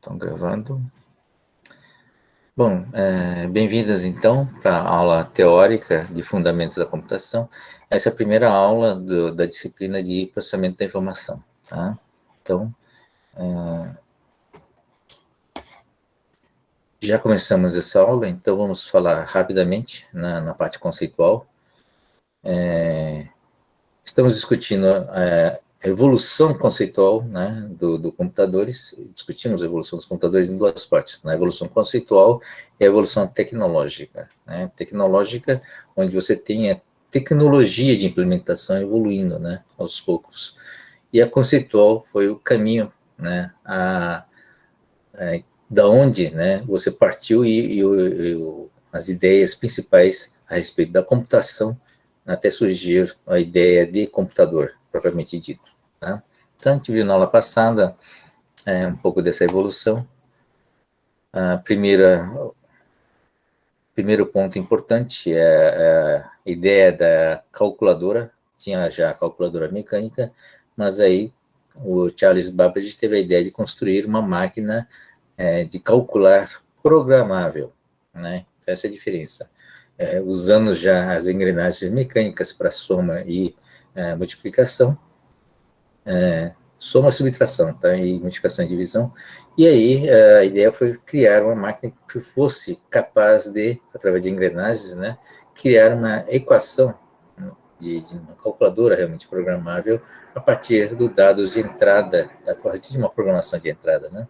Estão gravando. Bom, bem-vindas então para a aula teórica de Fundamentos da Computação. Essa é a primeira aula da disciplina de Processamento da Informação. Tá? Então, já começamos essa aula, então vamos falar rapidamente na parte conceitual. Estamos discutindo a evolução conceitual, né, do computadores. Discutimos a evolução dos computadores em duas partes, na evolução conceitual e a evolução tecnológica. Né, tecnológica, onde você tem a tecnologia de implementação evoluindo, né, aos poucos. E a conceitual foi o caminho, né, da onde, né, você partiu e as ideias principais a respeito da computação até surgir a ideia de computador, propriamente dito. Tá? Então, a gente viu na aula passada um pouco dessa evolução. Primeiro ponto importante é a ideia da calculadora. Tinha já a calculadora mecânica, mas aí o Charles Babbage teve a ideia de construir uma máquina de calcular programável. Né? Então, essa é a diferença. Usando já as engrenagens mecânicas para soma e multiplicação, soma, subtração, tá? E multiplicação e divisão. E aí a ideia foi criar uma máquina que fosse capaz de, através de engrenagens, né, criar uma equação de uma calculadora realmente programável a partir dos dados de entrada, a partir de uma programação de entrada, né?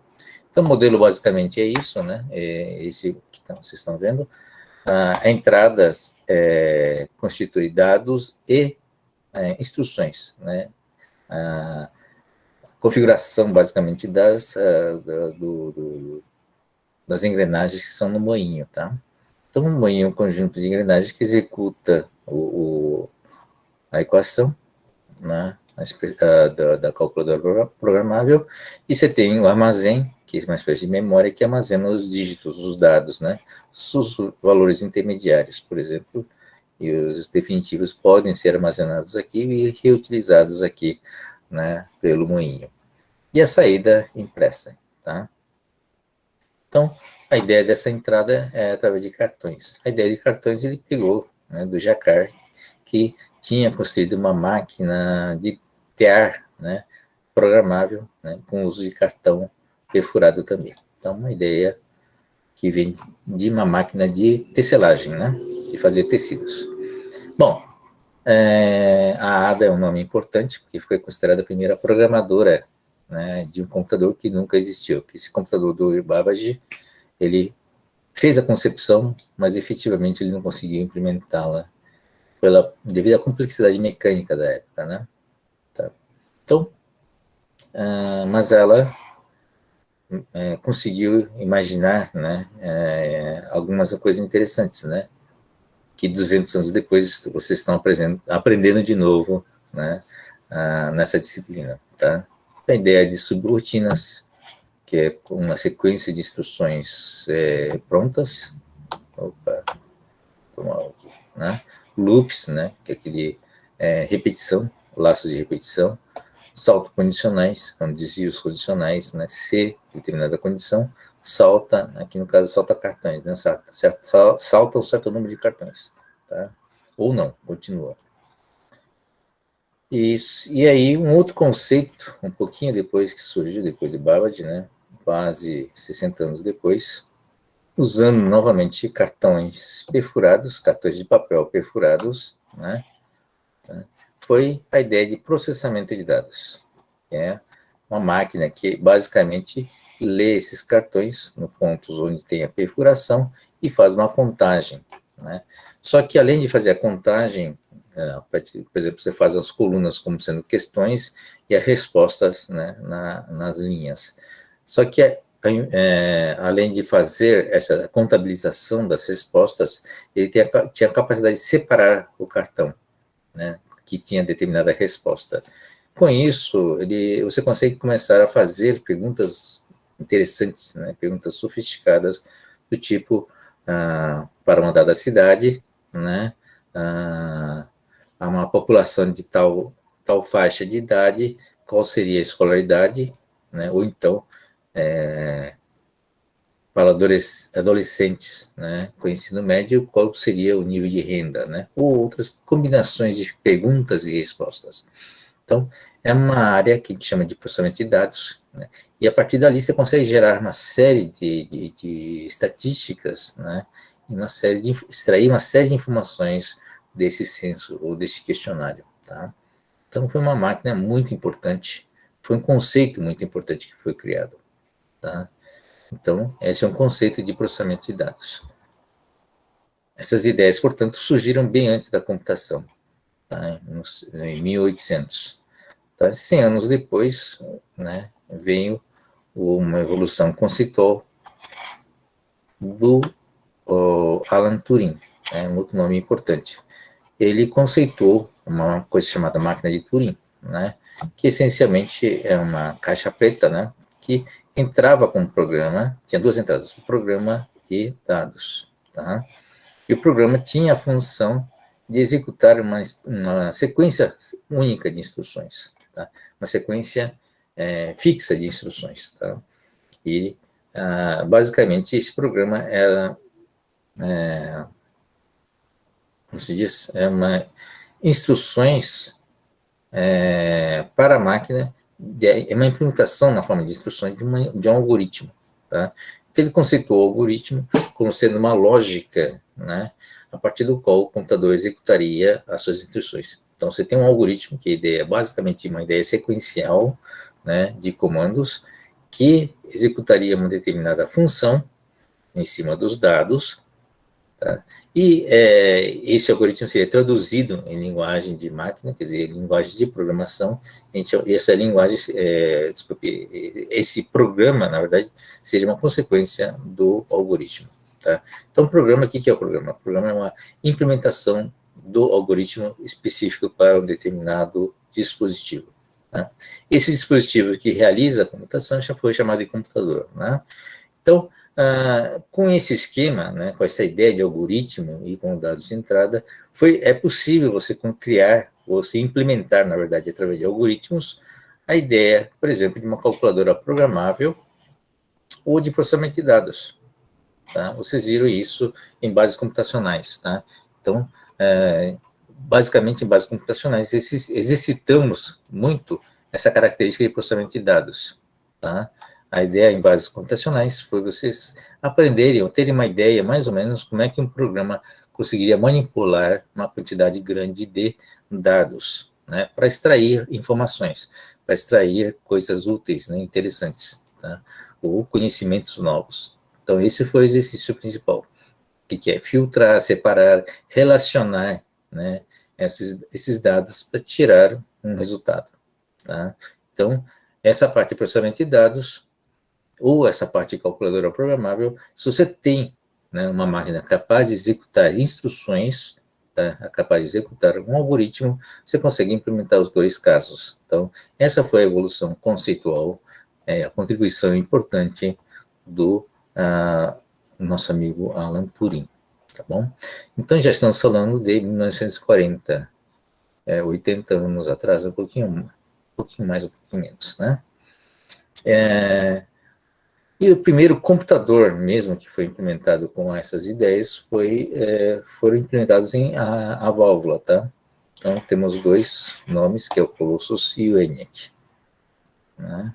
Então, o modelo basicamente é isso, né? Esse que vocês estão vendo. A entrada constitui dados e instruções, né? A configuração, basicamente, das engrenagens que são no moinho, tá? Então, o moinho é um conjunto de engrenagens que executa a equação, né? Da calculadora programável, e você tem o armazém, que é uma espécie de memória que armazena os dígitos, os dados, né? Os valores intermediários, por exemplo, e os definitivos podem ser armazenados aqui e reutilizados aqui, né, pelo moinho. E a saída impressa, tá? Então, a ideia dessa entrada é através de cartões. A ideia de cartões ele pegou, né, do Jacquard, que tinha construído uma máquina de tear, né, programável, né, com uso de cartão perfurado também. Então, uma ideia que vem de uma máquina de tecelagem, né, de fazer tecidos. Bom, a Ada é um nome importante, porque foi considerada a primeira programadora, né, de um computador que nunca existiu. Que esse computador do Babbage, ele fez a concepção, mas efetivamente ele não conseguiu implementá-la devido à complexidade mecânica da época, né? Tá. Então, mas ela conseguiu imaginar, né, algumas coisas interessantes, né? Que 200 anos depois vocês estão aprendendo de novo, né, nessa disciplina, tá? A ideia de subrutinas, que é uma sequência de instruções prontas. Opa, mal aqui, né? Loops, né, que é aquele repetição, laços de repetição, salto condicionais, são desvios condicionais, né? Se determinada condição, salta, aqui no caso salta cartões, né? Salta um certo número de cartões, tá? Ou não, continua. Isso, e aí um outro conceito, um pouquinho depois que surgiu, depois de Babbage, né? Quase 60 anos depois, usando novamente cartões perfurados, cartões de papel perfurados, né? Foi a ideia de processamento de dados. É uma máquina que basicamente lê esses cartões no pontos onde tem a perfuração e faz uma contagem, né? Só que além de fazer a contagem, por exemplo, você faz as colunas como sendo questões e as respostas, né, nas linhas. Só que além de fazer essa contabilização das respostas, ele tinha a capacidade de separar o cartão, né, que tinha determinada resposta. Com isso, você consegue começar a fazer perguntas interessantes, né, perguntas sofisticadas, do tipo, para uma dada cidade, né, a uma população de tal faixa de idade, qual seria a escolaridade, né, ou então, para adolescentes, né, com ensino médio, qual seria o nível de renda, né, ou outras combinações de perguntas e respostas. Então, é uma área que a gente chama de processamento de dados, né, e a partir dali você consegue gerar uma série de estatísticas, né, e extrair uma série de informações desse censo ou desse questionário, tá? Então, foi uma máquina muito importante, foi um conceito muito importante que foi criado, tá? Então, esse é um conceito de processamento de dados. Essas ideias, portanto, surgiram bem antes da computação, tá? Em 1800. Tá? 100 anos depois, né, veio uma evolução conceitual do Alan Turing, né, um outro nome importante. Ele conceituou uma coisa chamada máquina de Turing, né, que essencialmente é uma caixa preta, né, que entrava com um programa, tinha duas entradas, programa e dados, tá? E o programa tinha a função de executar uma sequência única de instruções, tá? Uma sequência fixa de instruções, tá? E, basicamente, esse programa era, como se diz, instruções para a máquina, é uma implementação na forma de instruções de um algoritmo, tá? Então, ele conceituou o algoritmo como sendo uma lógica, né, a partir do qual o computador executaria as suas instruções. Então, você tem um algoritmo, que a ideia é basicamente uma ideia sequencial, né, de comandos, que executaria uma determinada função em cima dos dados, tá? E esse algoritmo seria traduzido em linguagem de máquina, quer dizer, linguagem de programação. E essa linguagem, esse programa, na verdade, seria uma consequência do algoritmo. Tá? Então, o programa, o que é o programa? O programa é uma implementação do algoritmo específico para um determinado dispositivo. Tá? Esse dispositivo que realiza a computação já foi chamado de computador. Né? Então, com esse esquema, né, com essa ideia de algoritmo e com dados de entrada, é possível você criar, ou se implementar, na verdade, através de algoritmos, a ideia, por exemplo, de uma calculadora programável ou de processamento de dados. Tá? Vocês viram isso em bases computacionais. Tá? Então, basicamente, em bases computacionais, exercitamos muito essa característica de processamento de dados. Tá? A ideia em bases computacionais foi vocês aprenderem ou terem uma ideia, mais ou menos, como é que um programa conseguiria manipular uma quantidade grande de dados, né, para extrair informações, para extrair coisas úteis, né, interessantes, tá, ou conhecimentos novos. Então, esse foi o exercício principal, que é filtrar, separar, relacionar, né, esses dados para tirar um resultado. Tá? Então, essa parte de processamento de dados ou essa parte de calculadora programável, se você tem, né, uma máquina capaz de executar instruções, tá, capaz de executar um algoritmo, você consegue implementar os dois casos. Então, essa foi a evolução conceitual, a contribuição importante do nosso amigo Alan Turing, tá bom? Então, já estamos falando de 1940, 80 anos atrás, um pouquinho mais, um pouquinho menos, né? E o primeiro computador mesmo que foi implementado com essas ideias foram implementados em a válvula, tá? Então, temos dois nomes, que é o Colossus e o ENIAC. Né?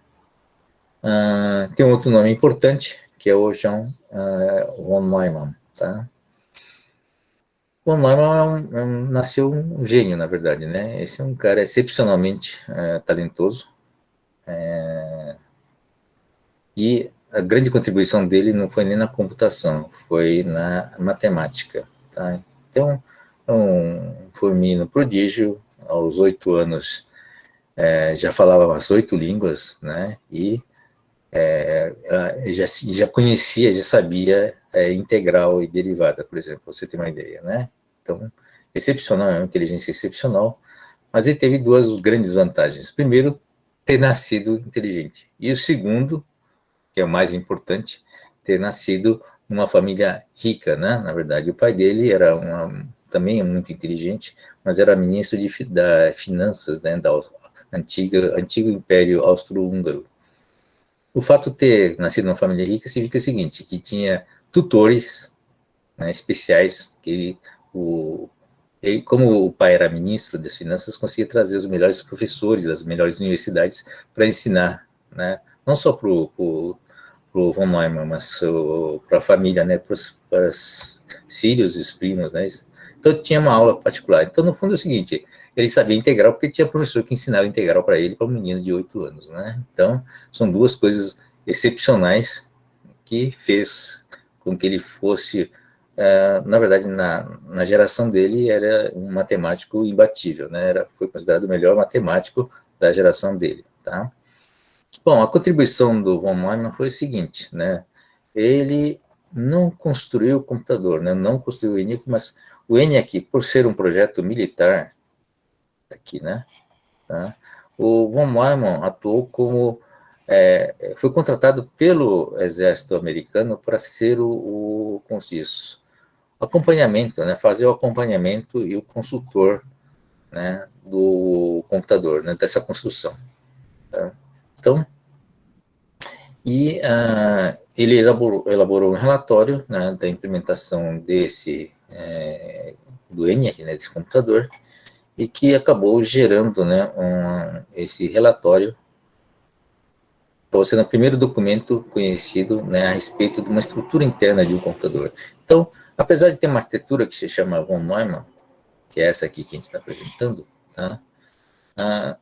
Tem um outro nome importante, que é o John von Neumann, tá? Von Neumann nasceu um gênio, na verdade, né? Esse é um cara excepcionalmente talentoso, e a grande contribuição dele não foi nem na computação, foi na matemática. Tá? Então, foi um menino prodígio, aos 8 anos já falava umas 8 línguas, né? E já conhecia, já sabia integral e derivada, por exemplo, você tem uma ideia, né? Então, excepcional, é uma inteligência excepcional, mas ele teve duas grandes vantagens. Primeiro, ter nascido inteligente. E o segundo, que é o mais importante, ter nascido numa família rica, né? Na verdade, o pai dele era também muito inteligente, mas era ministro da finanças, né? Da antigo Império Austro-Húngaro. O fato de ter nascido numa família rica significa o seguinte, que tinha tutores, né, especiais, que ele, como o pai era ministro das finanças, conseguia trazer os melhores professores das melhores universidades para ensinar, né, não só para o von Neumann, mas para a família, né, para os filhos e os primos, né. Então tinha uma aula particular. Então, no fundo, é o seguinte, ele sabia integral porque tinha professor que ensinava integral para ele, para um menino de 8 anos, né. Então, são duas coisas excepcionais que fez com que ele fosse, na verdade, na geração dele, era um matemático imbatível, né? Foi considerado o melhor matemático da geração dele, tá? Bom, a contribuição do von Neumann foi o seguinte, né? Ele não construiu o computador, né? Não construiu o ENIAC, mas o ENIAC, por ser um projeto militar, aqui, né? Tá? O von Neumann atuou como foi contratado pelo exército americano para ser como se diz, acompanhamento, né, fazer o acompanhamento e o consultor, né, do computador, né, dessa construção. Tá? Então, ele elaborou um relatório, né, da implementação do ENIAC, né, desse computador, e que acabou gerando, né, esse relatório, sendo o primeiro documento conhecido, né, a respeito de uma estrutura interna de um computador. Então, apesar de ter uma arquitetura que se chama von Neumann, que é essa aqui que a gente está apresentando, tá? A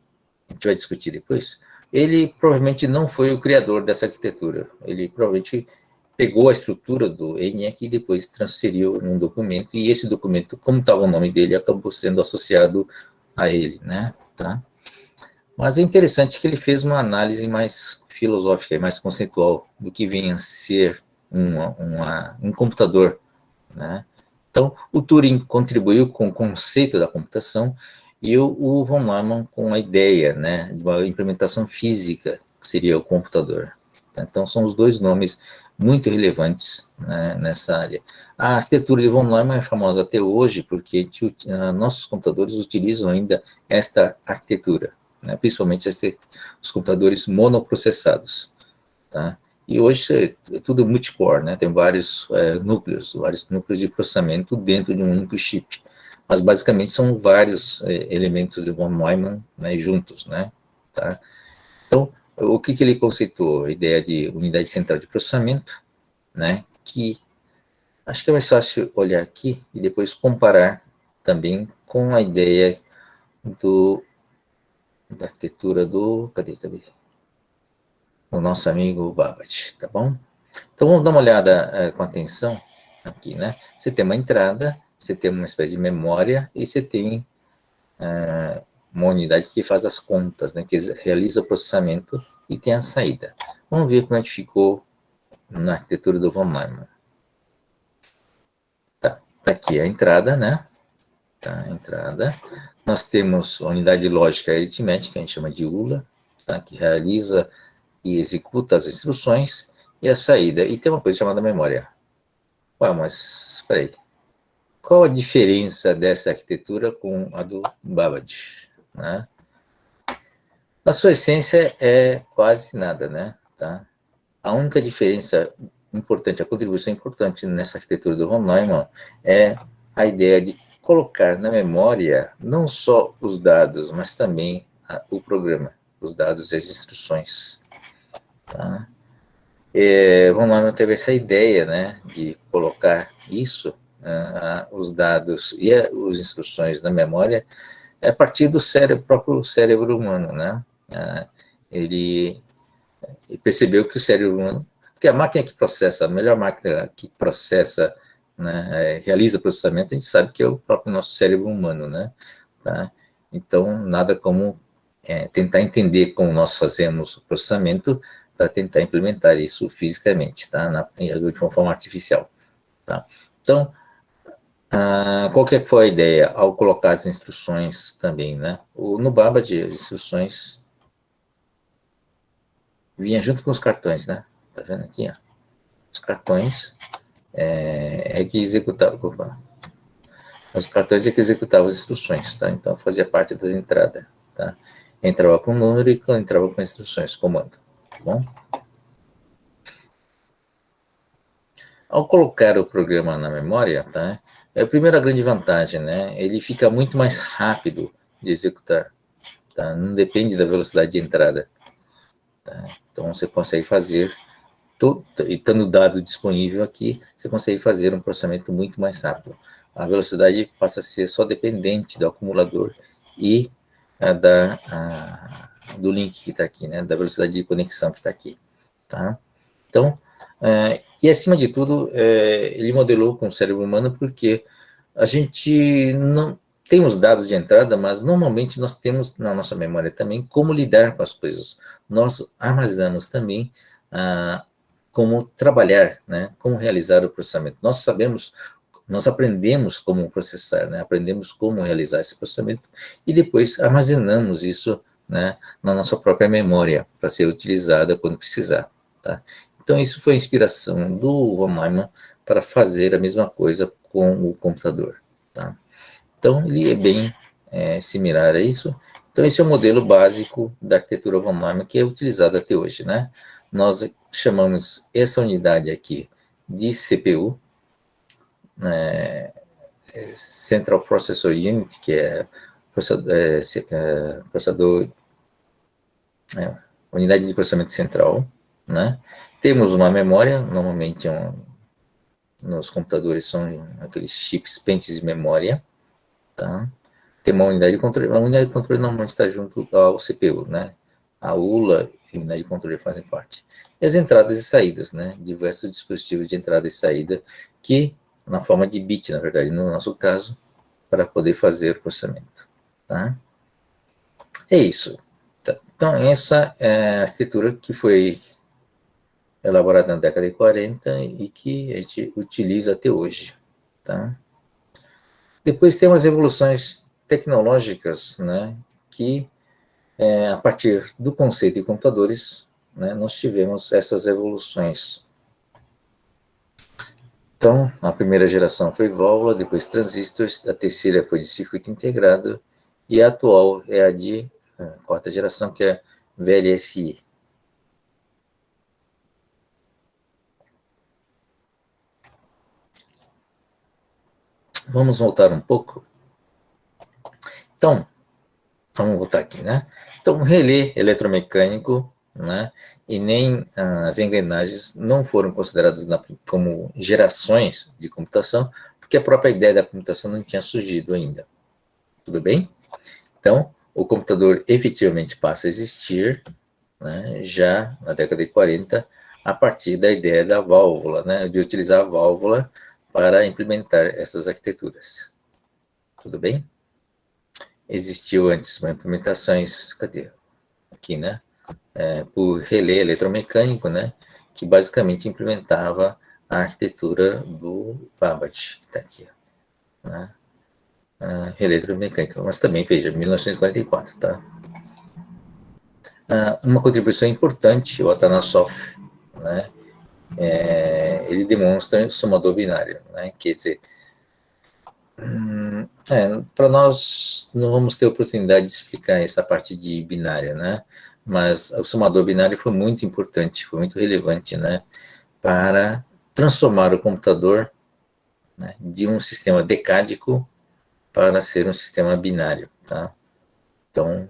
gente vai discutir depois, ele provavelmente não foi o criador dessa arquitetura, ele provavelmente pegou a estrutura do ENIAC e depois transferiu num documento, e esse documento, como estava o nome dele, acabou sendo associado a ele, né, tá? Mas é interessante que ele fez uma análise mais filosófica e mais conceitual do que vem a ser um computador, né? Então, o Turing contribuiu com o conceito da computação e o von Neumann com a ideia, né, de uma implementação física, que seria o computador. Então, são os dois nomes muito relevantes, né, nessa área. A arquitetura de von Neumann é famosa até hoje porque nossos computadores utilizam ainda esta arquitetura, né, principalmente os computadores monoprocessados, tá? E hoje é tudo multicore, né? Tem vários núcleos de processamento dentro de um único chip. Mas basicamente são vários elementos de von Neumann, né, juntos, né? Tá? Então, o que ele conceitou? A ideia de unidade central de processamento, né? Que acho que é mais fácil olhar aqui e depois comparar também com a ideia da arquitetura cadê? O nosso amigo Babbage, tá bom? Então vamos dar uma olhada com atenção aqui, né? Você tem uma entrada, você tem uma espécie de memória e você tem uma unidade que faz as contas, né? Que realiza o processamento e tem a saída. Vamos ver como é que ficou na arquitetura do von Neumann. Tá aqui a entrada, né? Tá, a entrada. Nós temos a unidade lógica aritmética, a gente chama de ULA, tá? Que realiza e executa as instruções, e a saída. E tem uma coisa chamada memória. Ué, mas, espera aí. Qual a diferença dessa arquitetura com a do Babbage, né? Na sua essência é quase nada, né? Tá? A única diferença importante, a contribuição importante nessa arquitetura do von Neumann é a ideia de colocar na memória não só os dados, mas também o programa, os dados e as instruções. Tá? Von Neumann teve essa ideia, né, de colocar isso, os dados e as instruções na memória, a partir do próprio cérebro humano, né? Ele percebeu que o cérebro humano, porque a máquina que processa, a melhor máquina que processa, né, realiza processamento, a gente sabe que é o próprio nosso cérebro humano, né? Tá? Então, nada como tentar entender como nós fazemos o processamento para tentar implementar isso fisicamente, tá? De uma forma artificial, tá? Então, qual que foi a ideia ao colocar as instruções também, né? No Babbage, as instruções vinha junto com os cartões, né? Tá vendo aqui, ó? Os cartões que executavam, os cartões que executavam as instruções, tá? Então fazia parte das entradas, tá? Entrava com o número e entrava com instruções, comando, tá bom? Ao colocar o programa na memória, tá? É a primeira grande vantagem, né? Ele fica muito mais rápido de executar, tá? Não depende da velocidade de entrada, tá? Então você consegue fazer, e estando o dado disponível aqui, você consegue fazer um processamento muito mais rápido. A velocidade passa a ser só dependente do acumulador e do link que está aqui, né? Da velocidade de conexão que está aqui, tá? Então, e acima de tudo, ele modelou com o cérebro humano porque a gente não tem os dados de entrada, mas normalmente nós temos na nossa memória também como lidar com as coisas. Nós armazenamos também como trabalhar, né? Como realizar o processamento. Nós sabemos, nós aprendemos como processar, né? Aprendemos como realizar esse processamento e depois armazenamos isso, né, na nossa própria memória para ser utilizada quando precisar, tá? Então, isso foi a inspiração do von Neumann para fazer a mesma coisa com o computador, tá? Então, ele é bem similar a isso. Então, esse é o modelo básico da arquitetura von Neumann que é utilizado até hoje, né? Nós chamamos essa unidade aqui de CPU, né? Central Processor Unit, que é processador, unidade de processamento central, né? Temos uma memória, normalmente nos computadores são aqueles chips pentes de memória, tá? Tem uma unidade de controle, a unidade de controle normalmente está junto ao CPU, né? A ULA e a unidade de controle fazem parte. E as entradas e saídas, né? Diversos dispositivos de entrada e saída que, na forma de bit, na verdade, no nosso caso, para poder fazer o processamento, tá? É isso. Tá. Então, essa é a arquitetura que foi elaborada na década de 40 e que a gente utiliza até hoje, tá? Depois tem umas evoluções tecnológicas, né, que a partir do conceito de computadores, né, nós tivemos essas evoluções. Então, a primeira geração foi válvula, depois transistores, a terceira foi de circuito integrado, e a atual é a de quarta geração, que é VLSI. Vamos voltar um pouco. Então, vamos voltar aqui, né? Então, o relé eletromecânico, né, e nem as engrenagens não foram consideradas como gerações de computação, porque a própria ideia da computação não tinha surgido ainda. Tudo bem? Então, o computador efetivamente passa a existir, né, já na década de 40, a partir da ideia da válvula, né, de utilizar a válvula para implementar essas arquiteturas. Tudo bem? Existiu antes uma implementações, cadê? Aqui, né? Por relé eletromecânico, né? Que basicamente implementava a arquitetura do Babbage, que está aqui, né? Relé eletromecânico, mas também, veja, 1944, tá? Uma contribuição importante, o Atanasoff, né? Ele demonstra somador binário, né? Quer dizer, para nós não vamos ter oportunidade de explicar essa parte de binária, né? Mas o somador binário foi muito importante, foi muito relevante, né? Para transformar o computador, né, de um sistema decádico para ser um sistema binário, tá? Então,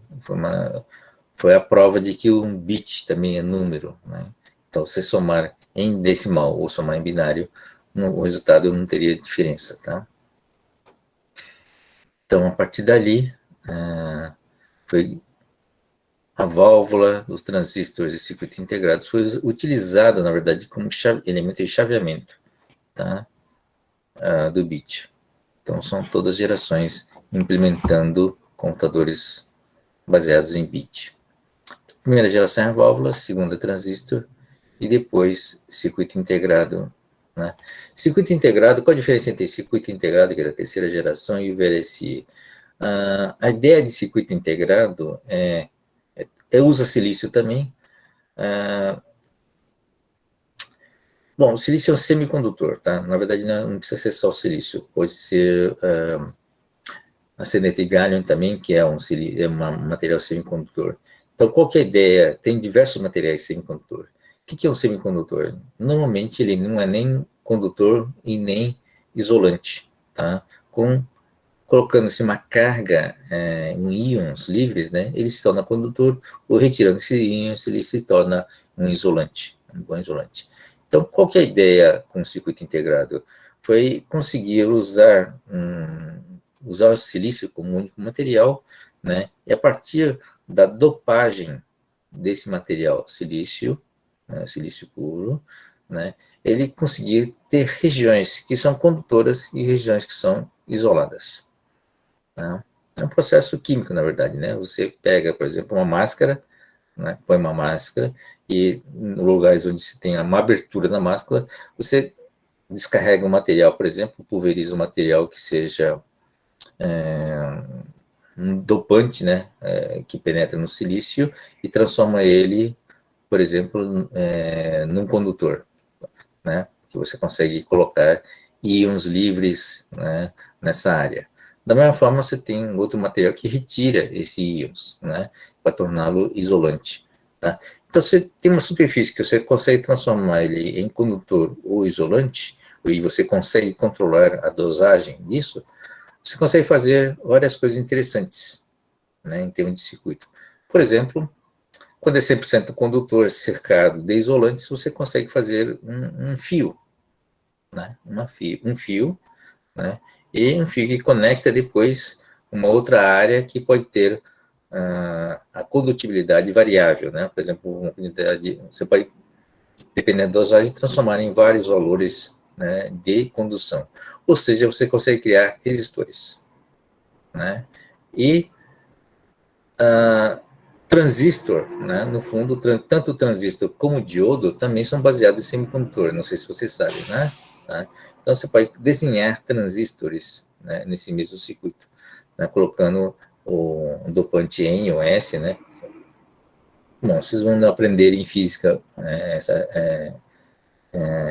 foi a prova de que um bit também é número, né? Então, se somar em decimal ou somar em binário, o resultado não teria diferença, tá? Então, a partir dali, foi a válvula, os transistores e circuitos integrados foi utilizado, na verdade, como elemento de chaveamento, tá? Do bit. Então, são todas gerações implementando computadores baseados em bit. Primeira geração é a válvula, segunda transistor e depois circuito integrado, né? Circuito integrado, qual a diferença entre circuito integrado, que é da terceira geração, e o VLSI? A ideia de circuito integrado usa silício também. Bom, o silício é um semicondutor, tá? Na verdade, não precisa ser só o silício, pode ser a sedenita de gallium também, que é um material semicondutor. Então, qual que é a ideia? Tem diversos materiais semicondutor. O que é um semicondutor? Normalmente, ele não é nem condutor e nem isolante, tá? Colocando-se uma carga em íons livres, né, ele se torna condutor, ou retirando esses íons, ele se torna um isolante, um bom isolante. Então, qual que é a ideia com o circuito integrado? Foi conseguir usar o silício como único material, né, e a partir da dopagem desse material, silício, né, silício puro, né, ele conseguir ter regiões que são condutoras e regiões que são isoladas. Tá? É um processo químico, na verdade, né? Você pega, por exemplo, uma máscara, né? Põe uma máscara e em lugares onde se tem uma abertura na máscara, você descarrega um material, por exemplo, pulveriza um material que seja um dopante, né? Que penetra no silício e transforma ele, por exemplo, num condutor, né? Que você consegue colocar íons livres, né, nessa área. Da mesma forma, você tem outro material que retira esse íons, né, para torná-lo isolante. Tá? Então, você tem uma superfície que você consegue transformar ele em condutor ou isolante, e você consegue controlar a dosagem disso, você consegue fazer várias coisas interessantes, né, em termos de circuito. Por exemplo, quando é 100% condutor cercado de isolantes, você consegue fazer um fio, né, um fio, né, e um fio que conecta depois uma outra área que pode ter a condutibilidade variável, né, por exemplo, você pode, dependendo da dosagem, transformar em vários valores, né, de condução, ou seja, você consegue criar resistores, né, e transistor, né, no fundo, tanto o transistor como o diodo também são baseados em semicondutor, não sei se você sabe, né? Tá? Então, você pode desenhar transistores, né, nesse mesmo circuito, né, colocando o dopante N ou S, né? Bom, vocês vão aprender em física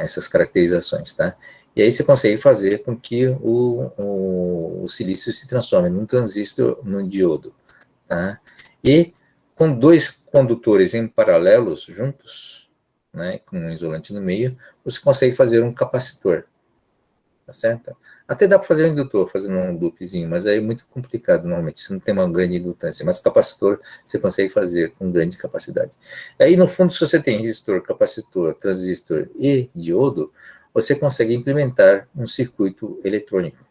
essas caracterizações, tá? E aí você consegue fazer com que o silício se transforme num transistor, num diodo, tá? E com dois condutores em paralelos juntos, né, com um isolante no meio, você consegue fazer um capacitor, tá certo? Até dá para fazer um indutor, fazendo um loopzinho, mas aí é muito complicado normalmente, você não tem uma grande indutância, mas capacitor você consegue fazer com grande capacidade. Aí no fundo, se você tem resistor, capacitor, transistor e diodo, você consegue implementar um circuito eletrônico.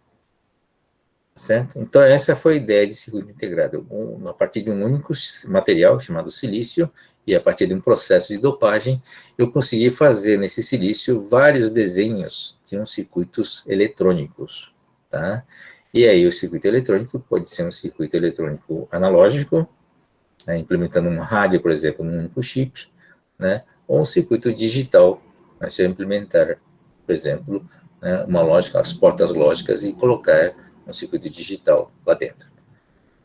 Certo? Então, essa foi a ideia de circuito integrado. A partir de um único material chamado silício, e a partir de um processo de dopagem, eu consegui fazer nesse silício vários desenhos de uns circuitos eletrônicos. Tá? E aí, o circuito eletrônico pode ser um circuito eletrônico analógico, né, implementando um rádio, por exemplo, num único chip, né, ou um circuito digital, né, se eu implementar, por exemplo, né, uma lógica, as portas lógicas e colocar um circuito digital lá dentro.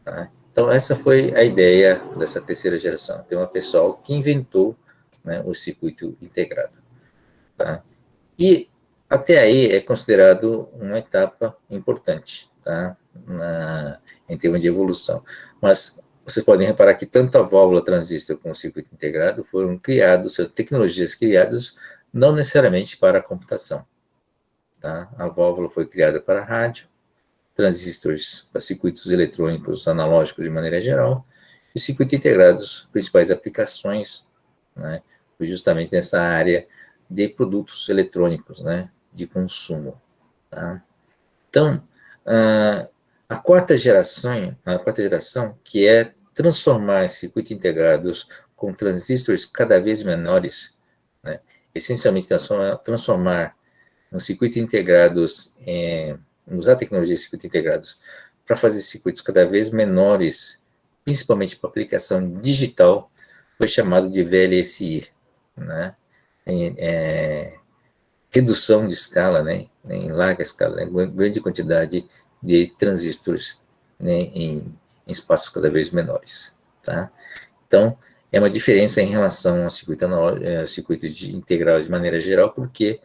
Tá? Então, essa foi a ideia dessa terceira geração. Tem uma pessoal que inventou, né, o circuito integrado. Tá? E até aí é considerado uma etapa importante, tá? Em termos de evolução. Mas vocês podem reparar que tanto a válvula transistor como o circuito integrado foram criados, são tecnologias criadas não necessariamente para a computação. Tá? A válvula foi criada para rádio, transistores para circuitos eletrônicos analógicos de maneira geral, e circuito integrados, principais aplicações, né, justamente nessa área de produtos eletrônicos, né, de consumo. Tá? Então, a quarta geração, que é transformar circuitos integrados com transistores cada vez menores, né, essencialmente transformar nos circuitos integrados, usar a tecnologia de circuitos integrados para fazer circuitos cada vez menores, principalmente para aplicação digital, foi chamado de VLSI, né? Redução de escala, né? Em larga escala, né? Grande quantidade de transistores, né? em espaços cada vez menores, tá? Então, é uma diferença em relação ao circuito de integral de maneira geral, porque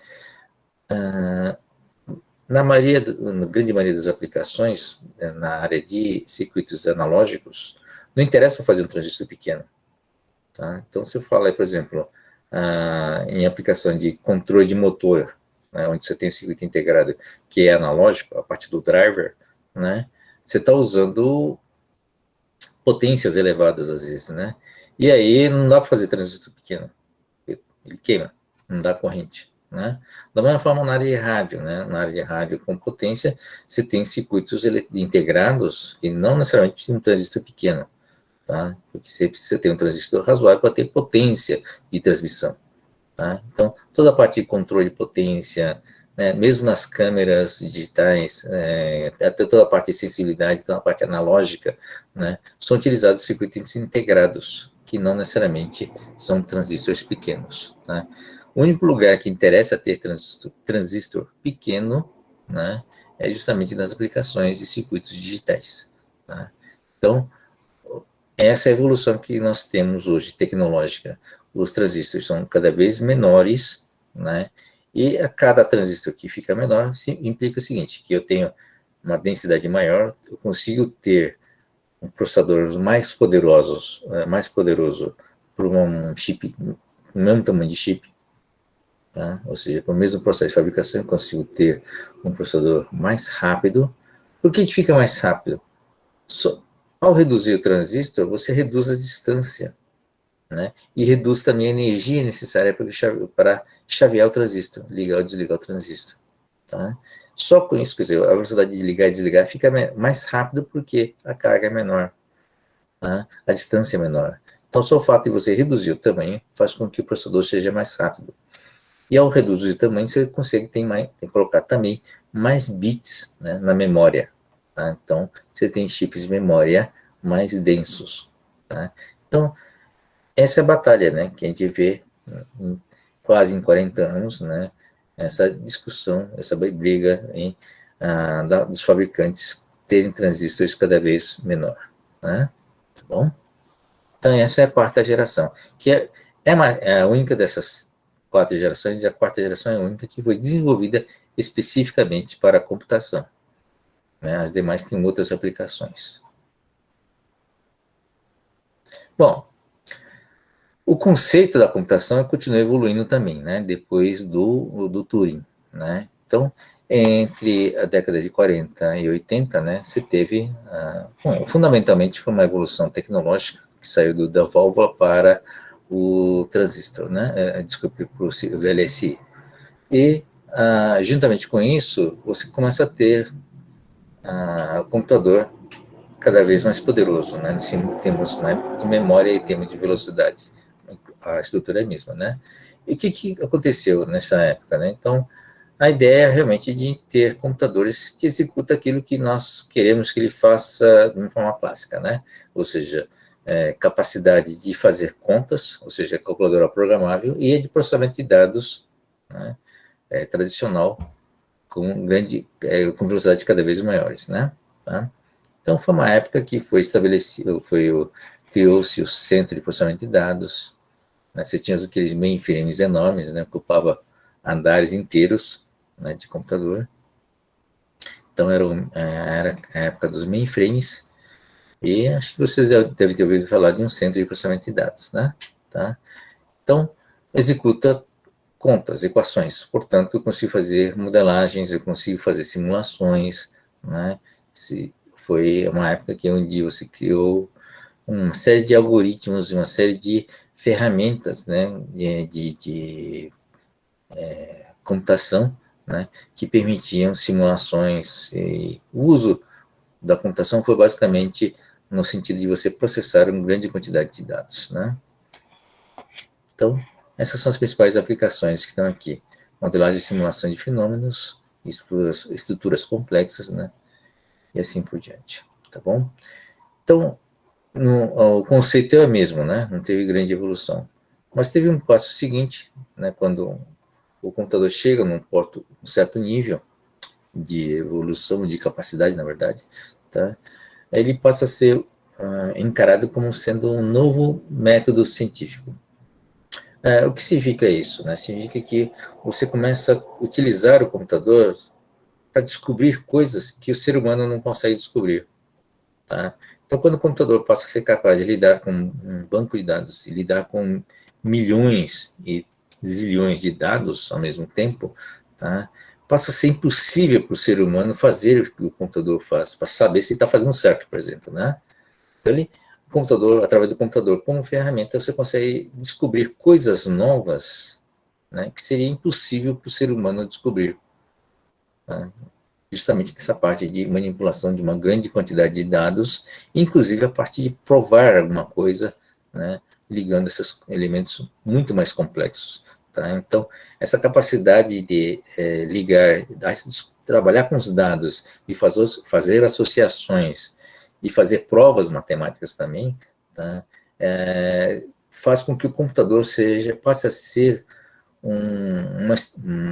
na grande maioria das aplicações, na área de circuitos analógicos, não interessa fazer um transistor pequeno. Tá? Então, se eu falar, por exemplo, em aplicação de controle de motor, né, onde você tem o circuito integrado, que é analógico, a parte do driver, né, você está usando potências elevadas às vezes, né? E aí não dá para fazer transistor pequeno, ele queima, não dá corrente, né? Da mesma forma na área de rádio, né? Na área de rádio com potência, você tem circuitos integrados que não necessariamente tem um transistor pequeno, tá? Porque você precisa ter um transistor razoável para ter potência de transmissão, tá? Então, toda a parte de controle de potência, né, mesmo nas câmeras digitais, até toda a parte de sensibilidade, toda a parte analógica, né, são utilizados circuitos integrados, que não necessariamente são transistores pequenos. Tá? O único lugar que interessa ter transistor pequeno, né, é justamente nas aplicações de circuitos digitais. Tá? Então, essa é a evolução que nós temos hoje, tecnológica. Os transistores são cada vez menores, né? E a cada transistor que fica menor, implica o seguinte, que eu tenho uma densidade maior, eu consigo ter um processador mais poderoso para um chip, o mesmo tamanho de chip, tá? Ou seja, para o mesmo processo de fabricação, eu consigo ter um processador mais rápido. Por que fica mais rápido? Ao reduzir o transistor, você reduz a distância, né? E reduz também a energia necessária para chavear o transistor, ligar ou desligar o transistor. Tá? Só com isso, quer dizer, a velocidade de ligar e desligar fica mais rápido porque a carga é menor, tá? A distância é menor. Então, só o fato de você reduzir o tamanho faz com que o processador seja mais rápido. E ao reduzir o tamanho, você consegue tem que colocar também mais bits, né, na memória. Tá? Então, você tem chips de memória mais densos. Tá? Então, essa é a batalha, né, que a gente vê quase em 40 anos, né, essa discussão, essa briga dos fabricantes terem transistores cada vez menor. Né? Tá bom? Então, essa é a quarta geração, que é a única dessas quatro gerações, e a quarta geração é a única que foi desenvolvida especificamente para a computação. Né? As demais têm outras aplicações. Bom, o conceito da computação continua evoluindo também, né? Depois do Turing. Né? Então, entre a década de 40 e 80, né, você teve, fundamentalmente, foi uma evolução tecnológica que saiu da válvula para o transistor, né? Desculpe, para o VLSI. E, juntamente com isso, você começa a ter o computador cada vez mais poderoso, né? Em termos, né, de memória e termos de velocidade. A estrutura é a mesma, né? E o que aconteceu nessa época, né? Então, a ideia é realmente de ter computadores que executam aquilo que nós queremos que ele faça de uma forma clássica, né? Ou seja, capacidade de fazer contas, ou seja, calculadora programável, e de processamento de dados, né, tradicional, com velocidade cada vez maiores, né? Tá? Então, foi uma época que foi estabelecido, criou-se o centro de processamento de dados, né? Você tinha aqueles mainframes enormes, né? Ocupava andares inteiros, né, de computador. Então, era a época dos mainframes, e acho que vocês devem ter ouvido falar de um centro de processamento de dados, né? Tá? Então, executa contas, equações. Portanto, eu consigo fazer modelagens, eu consigo fazer simulações, né? Foi uma época onde você criou uma série de algoritmos, uma série de ferramentas, né, de computação, né, que permitiam simulações. E o uso da computação foi basicamente no sentido de você processar uma grande quantidade de dados. Né? Então, essas são as principais aplicações que estão aqui. Modelagem e simulação de fenômenos, estruturas complexas, né, e assim por diante. Tá bom? Então, o conceito é o mesmo, né? Não teve grande evolução. Mas teve um passo seguinte, né? Quando o computador chega um certo nível de evolução, de capacidade, na verdade, tá? Ele passa a ser encarado como sendo um novo método científico. O que significa isso? Né? Significa que você começa a utilizar o computador para descobrir coisas que o ser humano não consegue descobrir. Tá? Então, quando o computador passa a ser capaz de lidar com um banco de dados e lidar com milhões e zilhões de dados ao mesmo tempo, tá? Passa a ser impossível para o ser humano fazer o que o computador faz, para saber se está fazendo certo, por exemplo, né? Então, o computador, através do computador como ferramenta, você consegue descobrir coisas novas, né, que seria impossível para o ser humano descobrir. Tá? Justamente nessa parte de manipulação de uma grande quantidade de dados, inclusive a parte de provar alguma coisa, né, ligando esses elementos muito mais complexos. Tá? Então, essa capacidade de ligar, trabalhar com os dados e fazer associações e fazer provas matemáticas também, tá? Faz com que o computador passe a ser um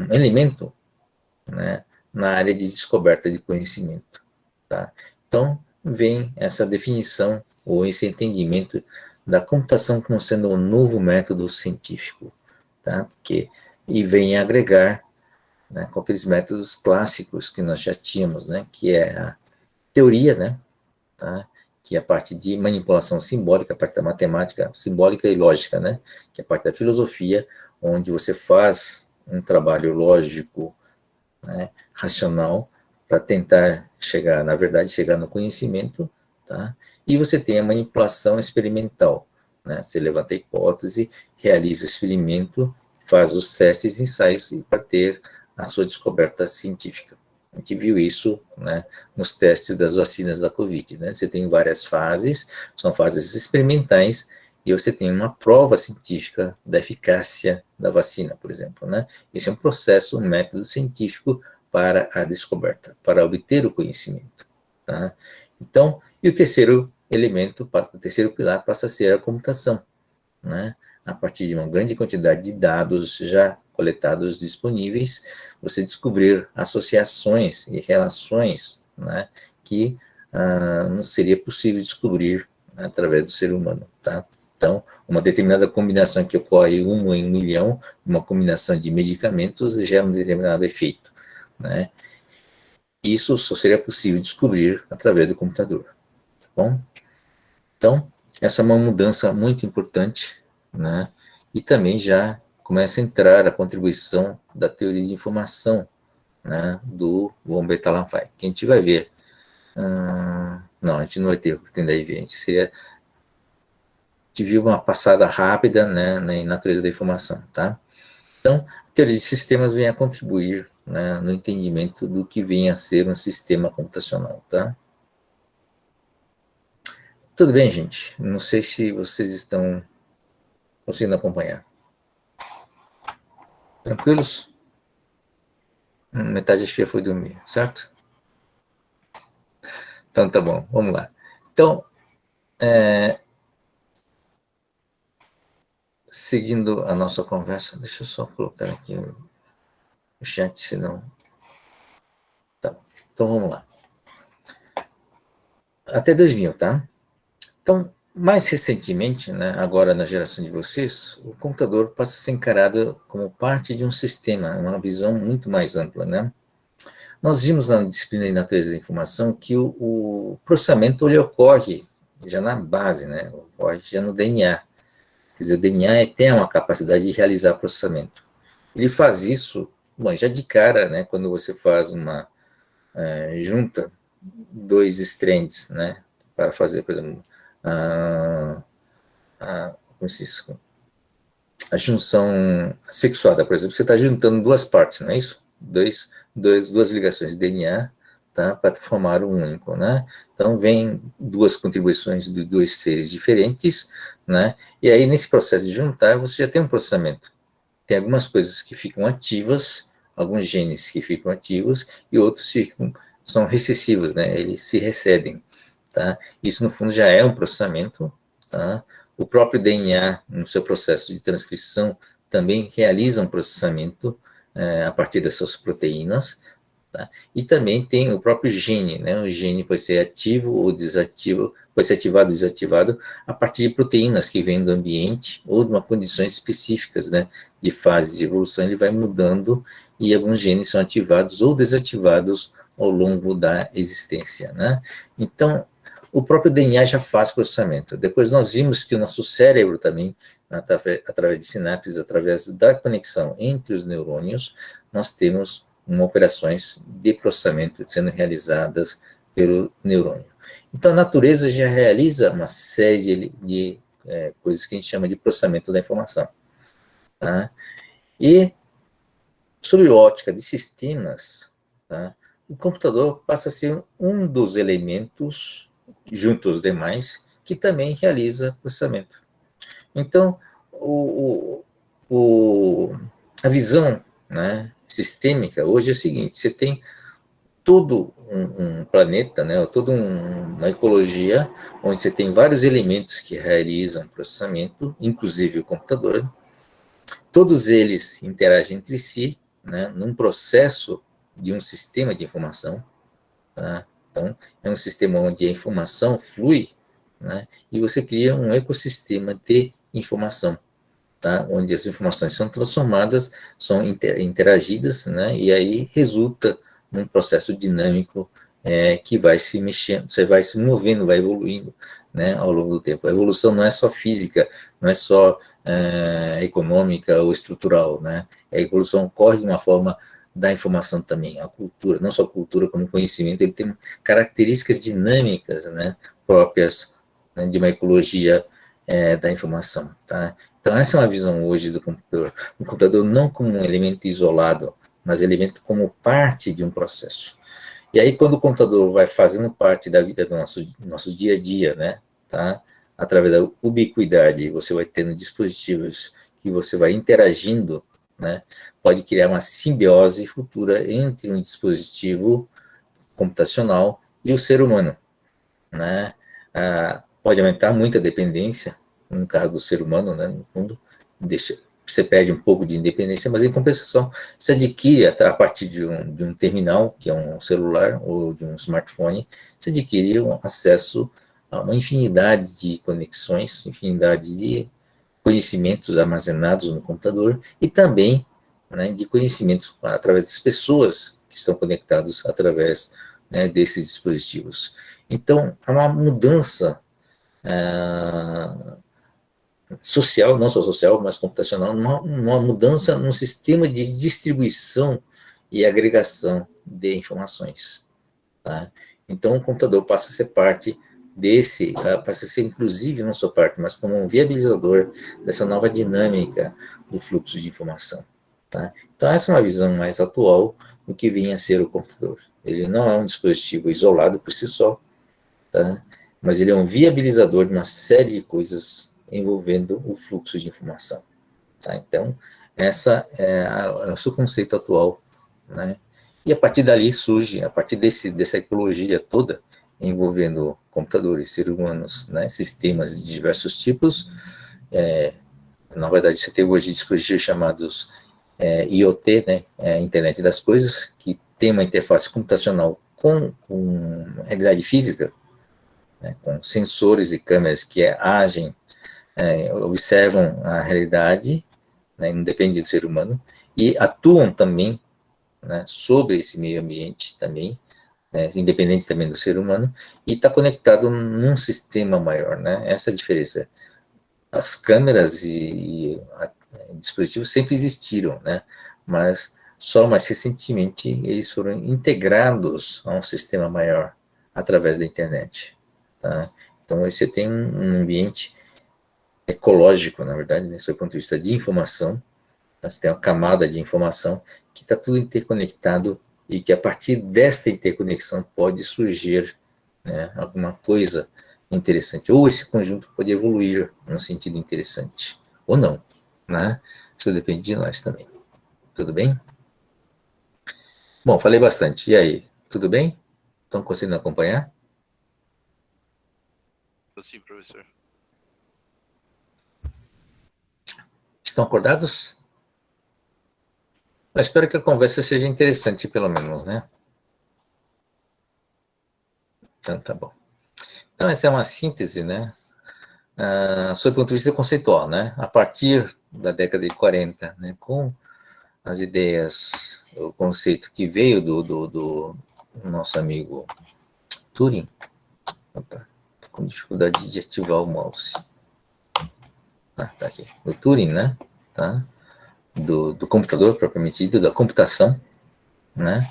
elemento, né, na área de descoberta de conhecimento. Tá? Então, vem essa definição ou esse entendimento da computação como sendo um novo método científico, tá? E vem agregar, né, com aqueles métodos clássicos que nós já tínhamos, né, que é a teoria, né, tá? Que é a parte de manipulação simbólica, a parte da matemática simbólica e lógica, né, que é a parte da filosofia, onde você faz um trabalho lógico, né, racional, para tentar chegar, na verdade, chegar no conhecimento, tá? E você tem a manipulação experimental, né? Você levanta a hipótese, realiza o experimento, faz os testes e ensaios para ter a sua descoberta científica. A gente viu isso, né, nos testes das vacinas da Covid, né? Você tem várias fases, são fases experimentais, e você tem uma prova científica da eficácia da vacina, por exemplo, né? Esse é um processo, um método científico para a descoberta, para obter o conhecimento, tá? Então, e o terceiro elemento, o terceiro pilar passa a ser a computação, né? A partir de uma grande quantidade de dados já coletados disponíveis, você descobrir associações e relações, né, que não seria possível descobrir através do ser humano, tá? Então, uma determinada combinação que ocorre uma em um milhão, uma combinação de medicamentos gera um determinado efeito, né? Isso só seria possível descobrir através do computador, tá bom? Então, essa é uma mudança muito importante, né? E também já começa a entrar a contribuição da teoria de informação, né, do von Bertalanffy, que a gente vai ver. Não, a gente não vai ter o que tem daí ver, a gente viu uma passada rápida, né, na natureza da informação, tá? Então, a teoria de sistemas vem a contribuir, né, no entendimento do que vem a ser um sistema computacional, tá? Tudo bem, gente? Não sei se vocês estão conseguindo acompanhar. Tranquilos? Metade acho que já foi dormir, certo? Então tá bom, vamos lá. Então, seguindo a nossa conversa, deixa eu só colocar aqui o chat, senão... Tá. Então vamos lá. Até 2000, tá? Então, mais recentemente, né, agora na geração de vocês, o computador passa a ser encarado como parte de um sistema, uma visão muito mais ampla, né? Nós vimos na disciplina de natureza da informação que o processamento ele ocorre já na base, né? Ocorre já no DNA. Quer dizer, o DNA tem uma capacidade de realizar processamento. Ele faz isso, bom, já de cara, né? Quando você faz uma junta dois strands, né? Para fazer, por exemplo, como se diz? A junção sexuada, por exemplo, você está juntando duas partes, não é isso? Duas ligações de DNA, tá, para formar um único, né? Então, vem duas contribuições de dois seres diferentes, né? E aí, nesse processo de juntar, você já tem um processamento. Tem algumas coisas que ficam ativas, alguns genes que ficam ativos, e outros são recessivos, né? Eles se recedem, tá? Isso, no fundo, já é um processamento, tá? O próprio DNA, no seu processo de transcrição, também realiza um processamento a partir dessas proteínas, tá? E também tem o próprio gene, né? O gene pode ser ativo ou desativo, pode ser ativado ou desativado a partir de proteínas que vêm do ambiente ou de uma condições específicas, né? De fase de evolução, ele vai mudando e alguns genes são ativados ou desativados ao longo da existência, né? Então, o próprio DNA já faz processamento. Depois nós vimos que o nosso cérebro também, através de sinapses, através da conexão entre os neurônios, nós temos operações de processamento sendo realizadas pelo neurônio. Então a natureza já realiza uma série de coisas que a gente chama de processamento da informação. Tá? E, sob a ótica de sistemas, tá? O computador passa a ser um dos elementos, junto aos demais, que também realiza processamento. Então, a visão, né, sistêmica hoje é o seguinte: você tem todo um planeta, né, toda uma ecologia, onde você tem vários elementos que realizam processamento, inclusive o computador. Todos eles interagem entre si, né, num processo de um sistema de informação. Tá? Então, é um sistema onde a informação flui, né, e você cria um ecossistema de informação, tá? Onde as informações são transformadas, são interagidas, né, e aí resulta num processo dinâmico que vai se mexendo, você vai se movendo, vai evoluindo, né, ao longo do tempo. A evolução não é só física, não é só econômica ou estrutural, né? A evolução ocorre de uma forma da informação também. A cultura, não só a cultura como conhecimento, ele tem características dinâmicas, né, próprias, né, de uma ecologia da informação, tá? Então essa é uma visão hoje do computador. O computador não como um elemento isolado, mas elemento como parte de um processo. E aí, quando o computador vai fazendo parte da vida do nosso dia a dia, né, tá? Através da ubiquidade, você vai tendo dispositivos que você vai interagindo, né? Pode criar uma simbiose futura entre um dispositivo computacional e o ser humano, né? Pode aumentar muito a dependência, no caso do ser humano, né? No fundo, você perde um pouco de independência, mas em compensação, você adquire a partir de um terminal, que é um celular ou de um smartphone, você adquire um acesso a uma infinidade de conexões, infinidade de conhecimentos armazenados no computador e também, né, de conhecimentos através das pessoas que estão conectadas através, né, desses dispositivos. Então, há uma mudança social, não só social, mas computacional, uma mudança no sistema de distribuição e agregação de informações. Tá? Então, o computador passa a ser parte passa a ser inclusive não só parte, mas como um viabilizador dessa nova dinâmica do fluxo de informação. Tá? Então, essa é uma visão mais atual do que vinha a ser o computador. Ele não é um dispositivo isolado por si só, tá? Mas ele é um viabilizador de uma série de coisas envolvendo o fluxo de informação. Tá? Então, essa é o seu conceito atual, né? E a partir dali surge, a partir dessa ecologia toda, envolvendo computadores, seres humanos, né, sistemas de diversos tipos, na verdade, você tem hoje dispositivos chamados IoT, né, Internet das Coisas, que tem uma interface computacional com realidade física, né, com sensores e câmeras que agem, observam a realidade, né, independente do ser humano, e atuam também, né, sobre esse meio ambiente também, né, independente também do ser humano, e está conectado num sistema maior, né? Essa é a diferença. As câmeras e dispositivos sempre existiram, né? Mas só mais recentemente eles foram integrados a um sistema maior através da internet, tá? Então você tem um ambiente ecológico, na verdade, né, sob o ponto de vista de informação. Você tem uma camada de informação que está tudo interconectado e que a partir desta interconexão pode surgir, né, alguma coisa interessante. Ou esse conjunto pode evoluir num sentido interessante, ou não, né? Isso depende de nós também. Tudo bem? Bom, falei bastante. E aí, tudo bem? Estão conseguindo acompanhar? Sim, professor. Estão acordados? Eu espero que a conversa seja interessante, pelo menos, né? Então, tá bom. Então, essa é uma síntese, né? Sob o ponto de vista conceitual, né? A partir da década de 40, né? Com as ideias, o conceito que veio do nosso amigo Turing. Opa. com dificuldade de ativar o mouse. Tá aqui. Do Turing, né? Tá? Do computador propriamente dito, da computação, né?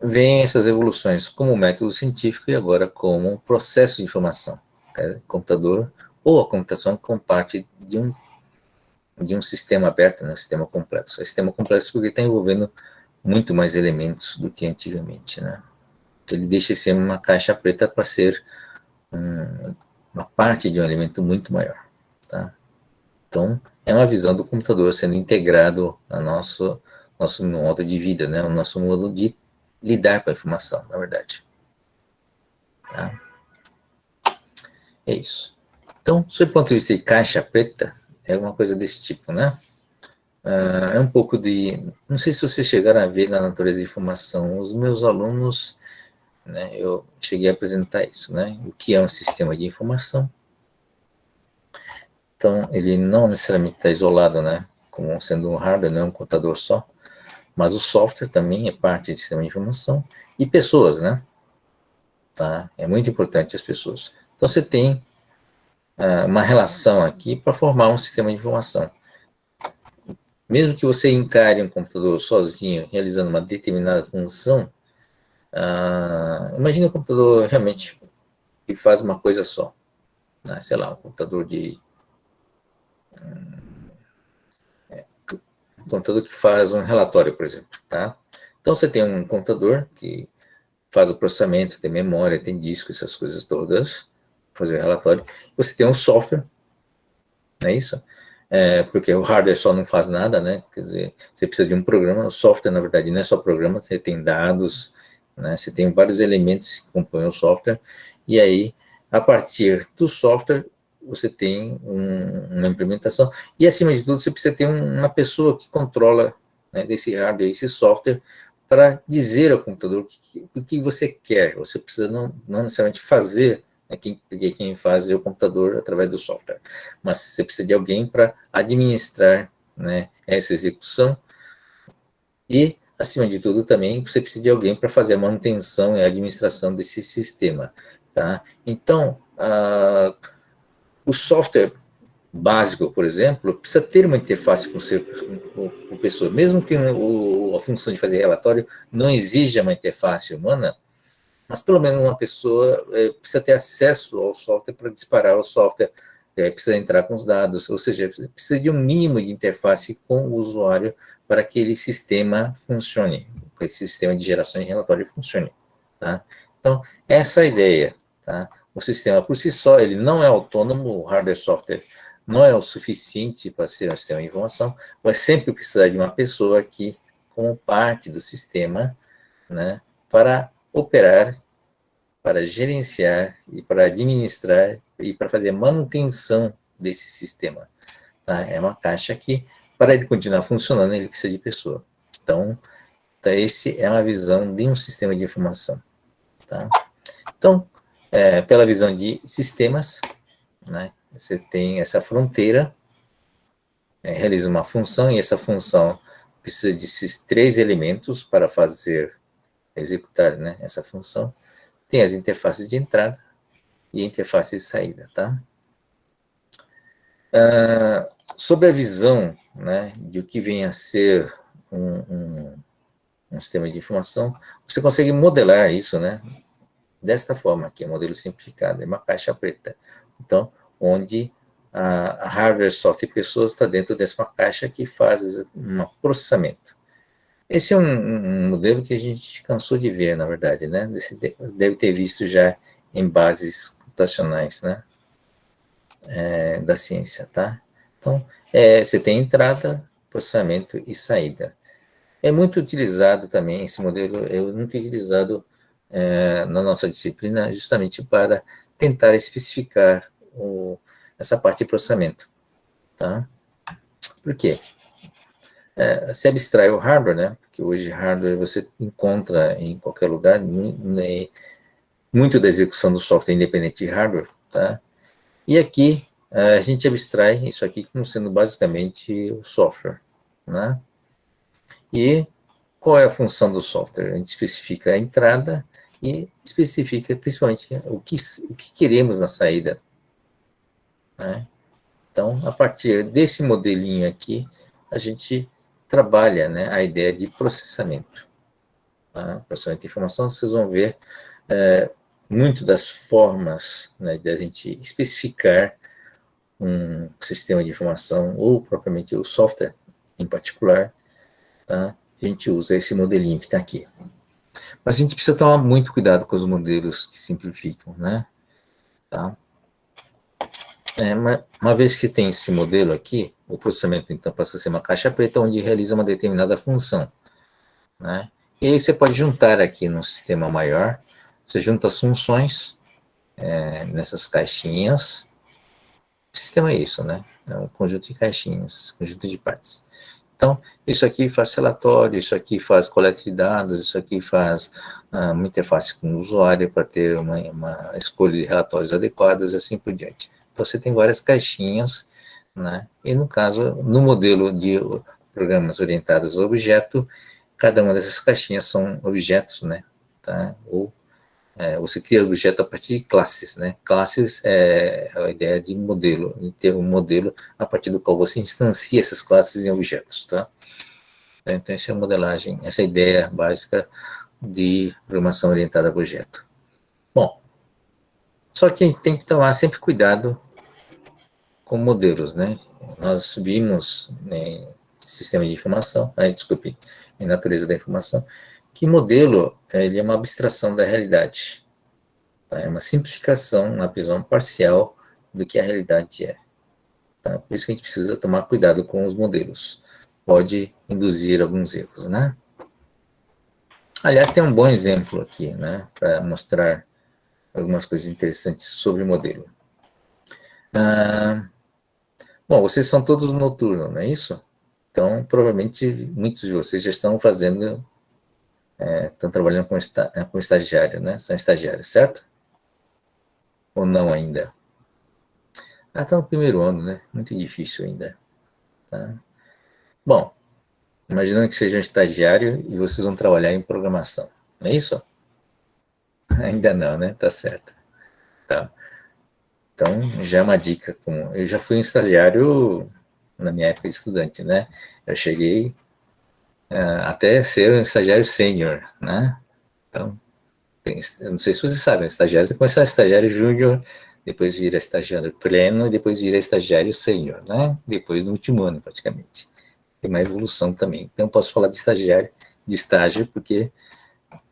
Vem essas evoluções como método científico e agora como processo de informação. Computador ou a computação como parte de um sistema aberto, né? Sistema complexo. É sistema complexo porque está envolvendo muito mais elementos do que antigamente, né? Ele deixa de ser uma caixa preta para ser uma parte de um elemento muito maior, tá? Então, é uma visão do computador sendo integrado ao nosso modo de vida, né? O nosso modo de lidar com a informação, na verdade. Tá? É isso. Então, sob o ponto de vista de caixa preta, é uma coisa desse tipo, né? É um pouco de... Não sei se vocês chegaram a ver na natureza de informação. Os meus alunos, né, eu cheguei a apresentar isso, né? O que é um sistema de informação. Então, ele não necessariamente está isolado, né? Como sendo um hardware, não é um computador só. Mas o software também é parte do sistema de informação. E pessoas, né? Tá? É muito importante as pessoas. Então, você tem uma relação aqui para formar um sistema de informação. Mesmo que você encare um computador sozinho, realizando uma determinada função, imagine um computador realmente que faz uma coisa só. Né? Sei lá, um computador que faz um relatório, por exemplo. Tá? Então, você tem um computador que faz o processamento, tem memória, tem disco, essas coisas todas, fazer o relatório. Você tem um software, não é isso? Porque o hardware só não faz nada, né? Quer dizer, você precisa de um programa. O software, na verdade, não é só programa, você tem dados, né? Você tem vários elementos que compõem o software, e aí, a partir do software, você tem uma implementação, e acima de tudo, você precisa ter uma pessoa que controla, né, desse hardware, esse software, para dizer ao computador o que você quer. Você precisa não necessariamente fazer, né, quem faz é o computador através do software, mas você precisa de alguém para administrar, né, essa execução, e, acima de tudo, também você precisa de alguém para fazer a manutenção e a administração desse sistema. Tá? Então, o software básico, por exemplo, precisa ter uma interface com a pessoa. Mesmo que a função de fazer relatório não exija uma interface humana, mas pelo menos uma pessoa precisa ter acesso ao software para disparar o software, precisa entrar com os dados, ou seja, precisa de um mínimo de interface com o usuário para que aquele sistema funcione, para que esse sistema de geração de relatório funcione. Tá? Então, essa é a ideia. Tá? O sistema, por si só, ele não é autônomo, o hardware software não é o suficiente para ser um sistema de informação, vai sempre precisar de uma pessoa aqui como parte do sistema, né, para operar, para gerenciar e para administrar e para fazer manutenção desse sistema. Tá? É uma caixa que, para ele continuar funcionando, ele precisa de pessoa. Então, esse é uma visão de um sistema de informação. Tá? Então, pela visão de sistemas, né, você tem essa fronteira, realiza uma função, e essa função precisa desses 3 elementos para executar, né, essa função. Tem as interfaces de entrada e a interface de saída, tá? Sobre a visão, né, de o que vem a ser um sistema de informação, você consegue modelar isso, né, desta forma aqui, modelo simplificado, é uma caixa preta. Então, onde a hardware, software e pessoas está dentro dessa caixa que faz um processamento. Esse é um modelo que a gente cansou de ver, na verdade, né? Deve ter visto já em bases computacionais, né? Da ciência, tá? Então, você tem entrada, processamento e saída. É muito utilizado também, esse modelo é muito utilizado na nossa disciplina, justamente para tentar especificar essa parte de processamento. Tá? Por quê? Se abstrai o hardware, né? Porque hoje hardware você encontra em qualquer lugar, muito da execução do software independente de hardware, tá? E aqui a gente abstrai isso aqui como sendo basicamente o software, né? E qual é a função do software? A gente especifica a entrada e especifica principalmente o que queremos na saída, né? Então, a partir desse modelinho aqui, a gente trabalha, né, a ideia de processamento. Tá? Processamento de informação, vocês vão ver muito das formas, né, de a gente especificar um sistema de informação, ou propriamente o software em particular, tá? A gente usa esse modelinho que está aqui. Mas a gente precisa tomar muito cuidado com os modelos que simplificam, né? Tá? Uma vez que tem esse modelo aqui, o processamento então passa a ser uma caixa preta onde realiza uma determinada função, né? E aí você pode juntar aqui num sistema maior, você junta as funções nessas caixinhas. O sistema é isso, né? É um conjunto de caixinhas, conjunto de partes. Então, isso aqui faz relatório, isso aqui faz coleta de dados, isso aqui faz uma interface com o usuário para ter uma escolha de relatórios adequadas e assim por diante. Então, você tem várias caixinhas, né? E no caso, no modelo de programas orientados a objeto, cada uma dessas caixinhas são objetos, né? Tá? Ou você cria objeto a partir de classes, né? Classes é a ideia de modelo, de ter um modelo a partir do qual você instancia essas classes em objetos, tá? Então, essa é a modelagem, essa é a ideia básica de programação orientada a objeto. Bom, só que a gente tem que tomar sempre cuidado com modelos, né? Nós vimos em sistema de informação, desculpe, em natureza da informação, que modelo ele é uma abstração da realidade. Tá? É uma simplificação, uma visão parcial do que a realidade é. Tá? Por isso que a gente precisa tomar cuidado com os modelos. Pode induzir alguns erros, né? Aliás, tem um bom exemplo aqui, né? Para mostrar algumas coisas interessantes sobre o modelo. Bom, vocês são todos noturnos, não é isso? Então, provavelmente, muitos de vocês já estão fazendo, estão trabalhando com estagiário, né? São estagiários, certo? Ou não ainda? Está no primeiro ano, né? Muito difícil ainda. Tá? Bom, imaginando que seja um estagiário e vocês vão trabalhar em programação, não é isso? Ainda não, né? Tá certo. Tá. Então, já é uma dica. Eu já fui um estagiário na minha época de estudante, né? Eu cheguei até ser um estagiário sênior, né? Então, eu não sei se vocês sabem, estagiário, você começa a estagiário júnior, depois vira estagiário pleno, e depois vira estagiário sênior, né? Depois no último ano, praticamente. Tem uma evolução também. Então, eu posso falar de estagiário, de estágio, porque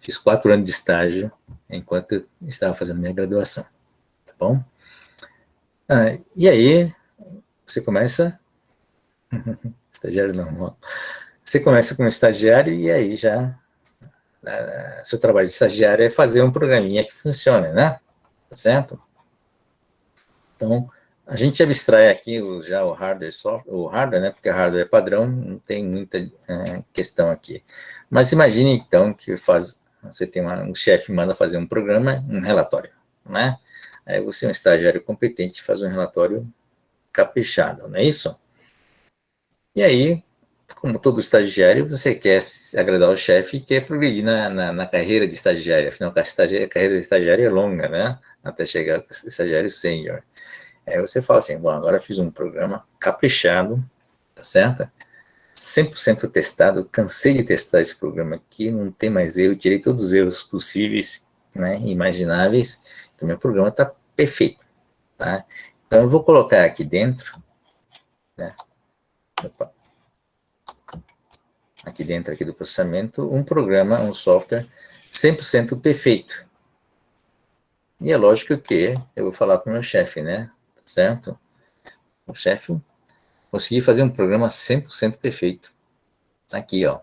fiz 4 anos de estágio enquanto eu estava fazendo minha graduação, tá bom? E aí, você começa... estagiário não, ó. Você começa como estagiário e aí já... seu trabalho de estagiário é fazer um programinha que funcione, né? Tá certo? Então, a gente abstrai aqui já o hardware, o hardware, né? Porque o hardware é padrão, não tem muita questão aqui. Mas imagine, então, que você tem um chefe manda fazer um programa, um relatório, né? Aí você é um estagiário competente, faz um relatório caprichado, não é isso? E aí, como todo estagiário, você quer agradar o chefe e quer progredir na carreira de estagiário. Afinal, a carreira de estagiário é longa, né? Até chegar ao estagiário sênior. Aí você fala assim, bom, agora eu fiz um programa caprichado, tá certo? 100% testado, cansei de testar esse programa aqui, não tem mais erro, tirei todos os erros possíveis, né, imagináveis, então meu programa está perfeito, tá? Então eu vou colocar aqui dentro, né, aqui dentro aqui do processamento, um programa, um software 100% perfeito. E é lógico que eu vou falar para o meu chefe, né, tá certo? O chefe consegui fazer um programa 100% perfeito. Aqui, ó.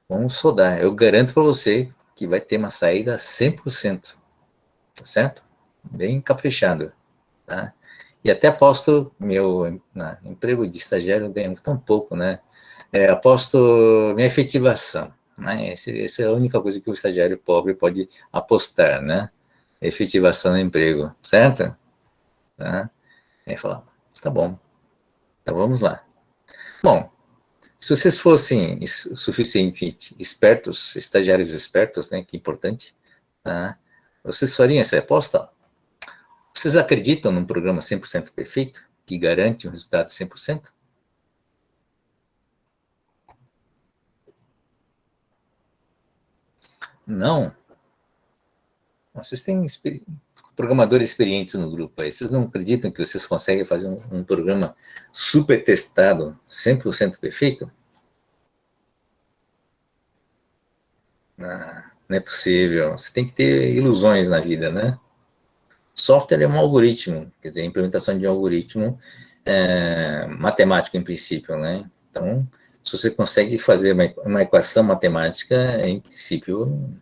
Vamos rodar. Eu garanto para você que vai ter uma saída 100%. Tá certo? Bem caprichado. Tá? E até aposto meu emprego de estagiário ganho tão pouco, né? Aposto minha efetivação. Né? Essa é a única coisa que o estagiário pobre pode apostar, né? Efetivação no emprego, certo? Tá? Aí falar, tá bom. Então vamos lá. Bom, se vocês fossem suficientemente espertos, estagiários espertos, né, que é importante, tá? Vocês fariam essa aposta? Vocês acreditam num programa 100% perfeito, que garante um resultado 100%? Não. Vocês têm programadores experientes no grupo aí. Vocês não acreditam que vocês conseguem fazer um programa super testado, 100% perfeito? Não é possível. Você tem que ter ilusões na vida, né? Software é um algoritmo, quer dizer, a implementação de um algoritmo matemático, em princípio, né? Então, se você consegue fazer uma equação matemática, em princípio,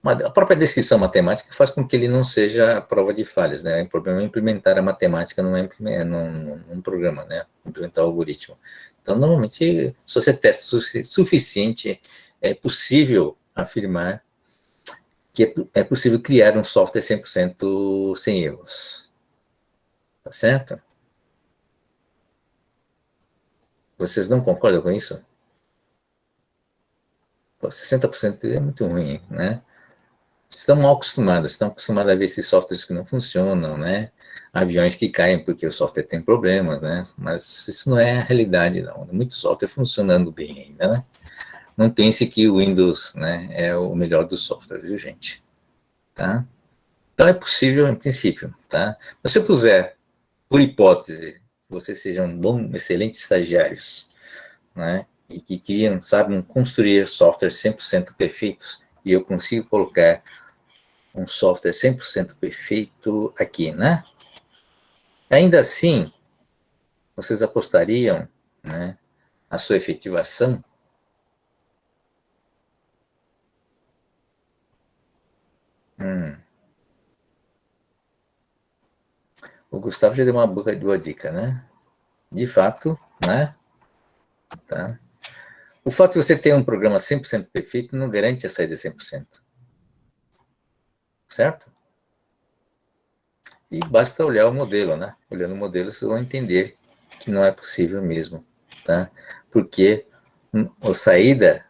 a própria descrição matemática faz com que ele não seja a prova de falhas, né? O problema é implementar a matemática num programa, né? Implementar o algoritmo. Então, normalmente, se você testa o suficiente, é possível afirmar que é possível criar um software 100% sem erros. Tá certo? Vocês não concordam com isso? Pô, 60% é muito ruim, né? Estão mal acostumados, estão acostumados a ver esses softwares que não funcionam, né? Aviões que caem porque o software tem problemas, né? Mas isso não é a realidade, não. Muito software funcionando bem ainda, né? Não pense que o Windows, né, é o melhor dos softwares, viu, gente? Tá? Então é possível, em princípio, tá? Mas se eu puser, por hipótese, que vocês sejam excelentes estagiários, né? E que criam, sabem construir softwares 100% perfeitos, e eu consigo colocar um software 100% perfeito aqui, né? Ainda assim, vocês apostariam, né, a sua efetivação? Hum, o Gustavo já deu uma boa dica, né? De fato, né? Tá? O fato de você ter um programa 100% perfeito não garante a saída 100%, certo? E basta olhar o modelo, né? Olhando o modelo, vocês vão entender que não é possível mesmo, tá? Porque a saída,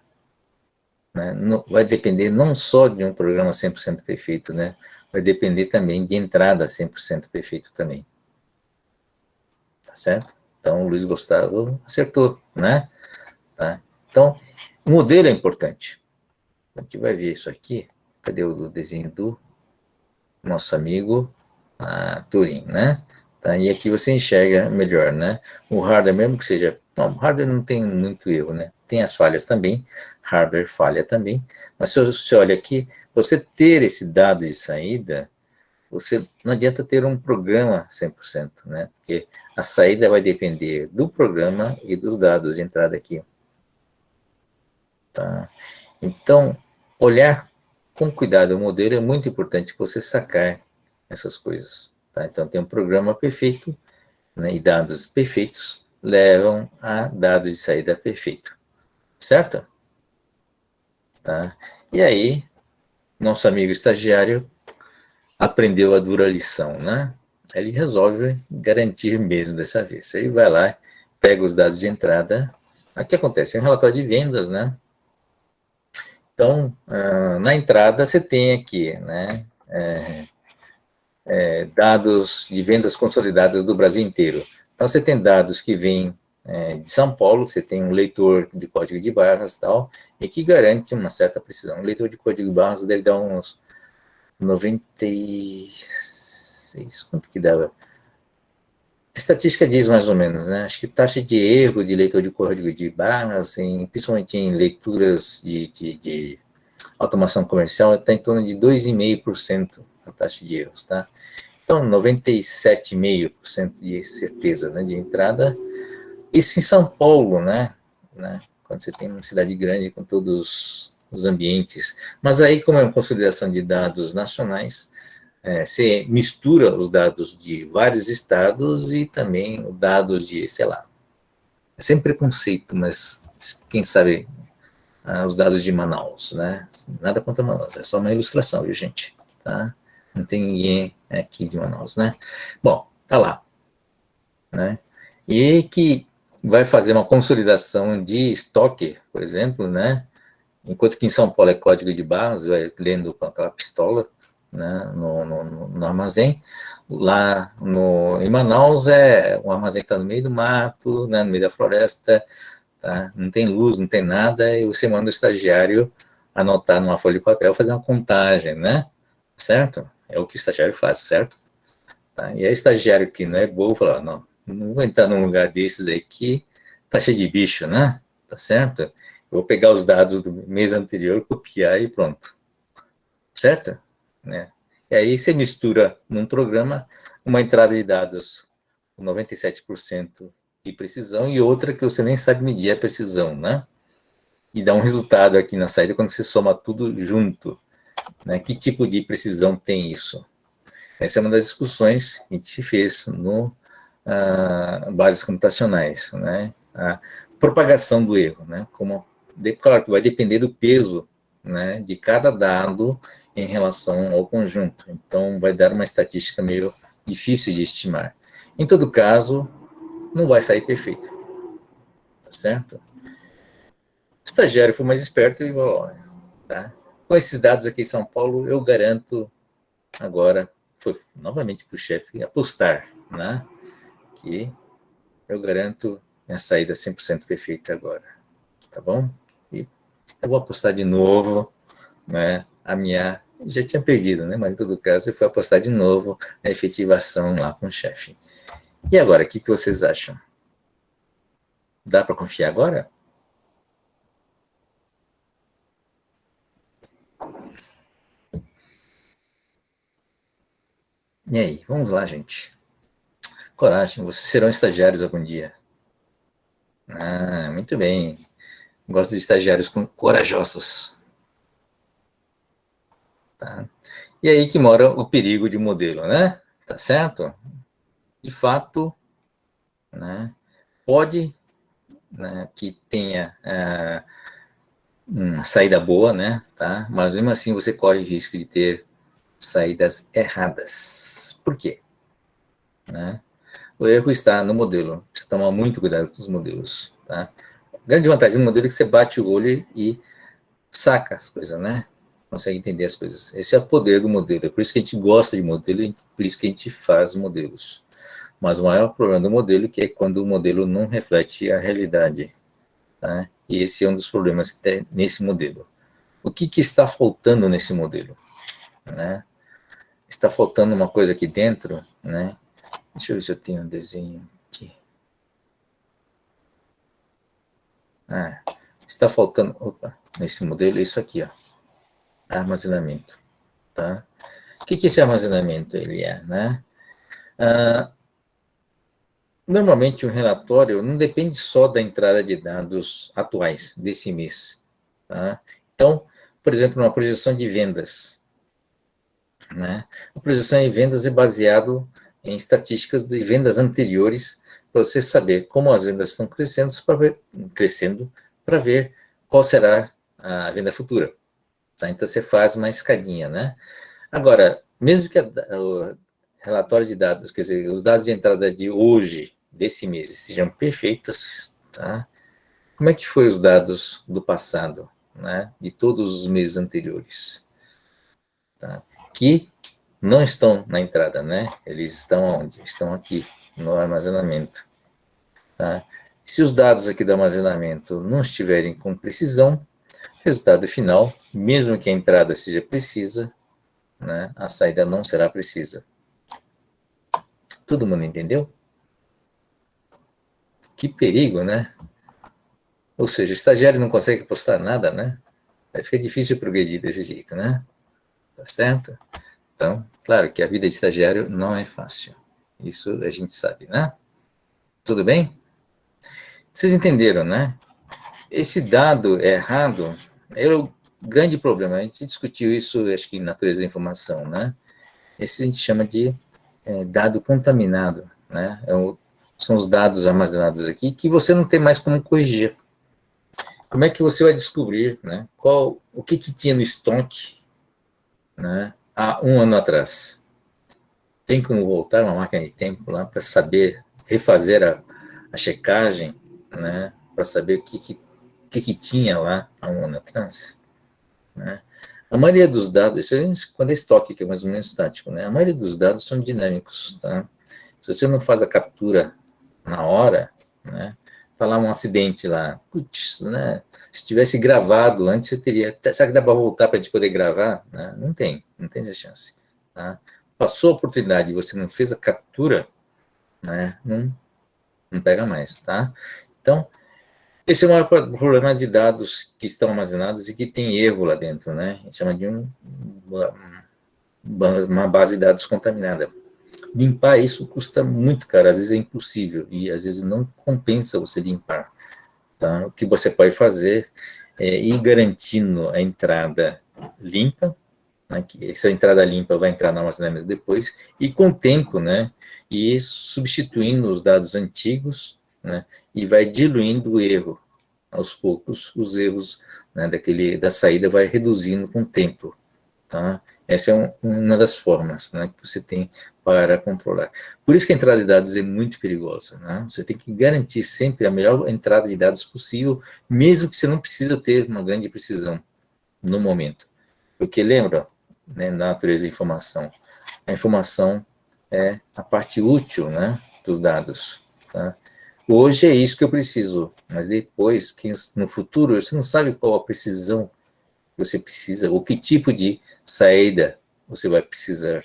né, vai depender não só de um programa 100% perfeito, né? Vai depender também de entrada 100% perfeito também, tá certo? Então, o Luiz Gustavo acertou, né? Tá? Então, o modelo é importante. A gente vai ver isso aqui. Cadê o desenho do nosso amigo Turing, né? Tá? E aqui você enxerga melhor, né? O hardware, mesmo que seja... Não, o hardware não tem muito erro, né? Tem as falhas também, hardware falha também, mas se você olha aqui, você ter esse dado de saída, você não adianta ter um programa 100%, né? Porque a saída vai depender do programa e dos dados de entrada aqui. Tá? Então, olhar com cuidado o modelo é muito importante para você sacar essas coisas. Tá? Então, tem um programa perfeito, né, e dados perfeitos levam a dados de saída perfeito, certo? Tá? E aí, nosso amigo estagiário aprendeu a dura lição, né? Ele resolve garantir mesmo dessa vez. Aí vai lá, pega os dados de entrada. O que acontece? É um relatório de vendas, né? Então, na entrada você tem aqui, né, dados de vendas consolidadas do Brasil inteiro. Então, você tem dados que vêm de São Paulo, você tem um leitor de código de barras e tal, e que garante uma certa precisão. O leitor de código de barras deve dar uns 96, quanto que dava? A estatística diz mais ou menos, né? Acho que taxa de erro de leitor de código de barras, principalmente em leituras de automação comercial, está em torno de 2,5% a taxa de erros, tá? Então, 97,5% de certeza, né, de entrada. Isso em São Paulo, né? Quando você tem uma cidade grande com todos os ambientes. Mas aí, como é uma consolidação de dados nacionais, você mistura os dados de vários estados e também os dados de, sei lá, é sempre preconceito, mas quem sabe os dados de Manaus, né? Nada contra Manaus, é só uma ilustração, viu, gente? Tá? Não tem ninguém aqui de Manaus, né? Bom, tá lá, né? E que vai fazer uma consolidação de estoque, por exemplo, né? Enquanto que em São Paulo é código de barras, vai lendo com aquela pistola, né, no armazém. Lá em Manaus é um armazém que está no meio do mato, né, no meio da floresta, tá? Não tem luz, não tem nada, e você manda o estagiário anotar numa folha de papel, fazer uma contagem, né? Certo? É o que o estagiário faz, certo? Tá? E aí o estagiário que não é bobo fala, não vou entrar num lugar desses aí que tá cheio de bicho, né? Tá certo? Eu vou pegar os dados do mês anterior, copiar e pronto. Certo? Né? E aí você mistura num programa uma entrada de dados com 97% de precisão e outra que você nem sabe medir a precisão, né? E dá um resultado aqui na saída quando você soma tudo junto. Né? Que tipo de precisão tem isso? Essa é uma das discussões que a gente fez no bases computacionais, né? A propagação do erro, né? Claro que vai depender do peso, né, de cada dado em relação ao conjunto. Então, vai dar uma estatística meio difícil de estimar. Em todo caso, não vai sair perfeito, tá certo? O estagiário foi mais esperto e falou, tá? Com esses dados aqui em São Paulo, eu garanto agora, foi novamente para o chefe apostar, né? Que eu garanto minha saída 100% perfeita agora, tá bom? E eu vou apostar de novo, né? A minha já tinha perdido, né? Mas em todo caso, eu fui apostar de novo a efetivação lá com o chefe. E agora, o que vocês acham? Dá para confiar agora? E aí, vamos lá, gente. Coragem, vocês serão estagiários algum dia. Ah, muito bem. Gosto de estagiários corajosos. Tá? E aí que mora o perigo de modelo, né? Tá certo? De fato, né, pode, né, que tenha uma saída boa, né, tá? Mas mesmo assim você corre o risco de ter saídas erradas. Por quê? Né? O erro está no modelo. Você toma muito cuidado com os modelos, tá? A grande vantagem do modelo é que você bate o olho e saca as coisas, né? Consegue entender as coisas. Esse é o poder do modelo. É por isso que a gente gosta de modelo e por isso que a gente faz modelos. Mas o maior problema do modelo é quando o modelo não reflete a realidade. Tá? E esse é um dos problemas que tem nesse modelo. O que está faltando nesse modelo? Né? Está faltando uma coisa aqui dentro, né? Deixa eu ver se eu tenho um desenho aqui. Está faltando, nesse modelo, isso aqui, ó, armazenamento. Tá? O que esse armazenamento ele é? Né? Normalmente, um relatório não depende só da entrada de dados atuais desse mês. Tá? Então, por exemplo, uma projeção de vendas. Né? A projeção de vendas é baseado em estatísticas de vendas anteriores para você saber como as vendas estão crescendo para ver qual será a venda futura. Tá? Então, você faz uma escadinha. Né? Agora, mesmo que o relatório de dados, quer dizer, os dados de entrada de hoje, desse mês, sejam perfeitos, tá? Como é que foi os dados do passado, né? De todos os meses anteriores, tá? Que não estão na entrada, né? Eles estão onde? Estão aqui, no armazenamento, tá? Se os dados aqui do armazenamento não estiverem com precisão, resultado final, mesmo que a entrada seja precisa, né? A saída não será precisa. Todo mundo entendeu? Que perigo, né? Ou seja, o estagiário não consegue postar nada, né? Vai ficar difícil progredir desse jeito, né? Tá certo? Então, claro que a vida de estagiário não é fácil. Isso a gente sabe, né? Tudo bem? Vocês entenderam, né? Esse dado errado é o grande problema. A gente discutiu isso, acho que em natureza da informação, né? Esse a gente chama de dado contaminado, né? São os dados armazenados aqui que você não tem mais como corrigir. Como é que você vai descobrir, né? O que tinha no estoque, né, há um ano atrás? Tem como voltar uma máquina de tempo lá para saber, refazer a checagem, né, para saber o que que tinha lá há um ano atrás, né? A maioria dos dados, isso é quando é estoque, que é mais ou menos estático, né? A maioria dos dados são dinâmicos, tá? Se você não faz a captura na hora, né? Tá lá um acidente lá, putz, né? Se tivesse gravado antes, você teria. Será que dá para voltar para a gente poder gravar? Né? Não tem essa chance. Tá? Passou a oportunidade e você não fez a captura, né? Não pega mais, tá? Então, esse é o maior problema de dados que estão armazenados e que tem erro lá dentro, né? A gente chama de uma base de dados contaminada. Limpar isso custa muito caro, às vezes é impossível e às vezes não compensa você limpar. Tá? O que você pode fazer é ir garantindo a entrada limpa, né, que essa entrada limpa vai entrar no armazenamento depois, e com o tempo, né, e substituindo os dados antigos, né, e vai diluindo o erro. Aos poucos, os erros, né, da saída vai reduzindo com o tempo. Tá? Essa é uma das formas, né, que você tem para controlar. Por isso que a entrada de dados é muito perigosa. Né? Você tem que garantir sempre a melhor entrada de dados possível, mesmo que você não precisa ter uma grande precisão no momento. Porque lembra, né, da natureza da informação, a informação é a parte útil, né, dos dados. Tá? Hoje é isso que eu preciso, mas depois, no futuro, você não sabe qual a precisão que você precisa, ou que tipo de saída você vai precisar,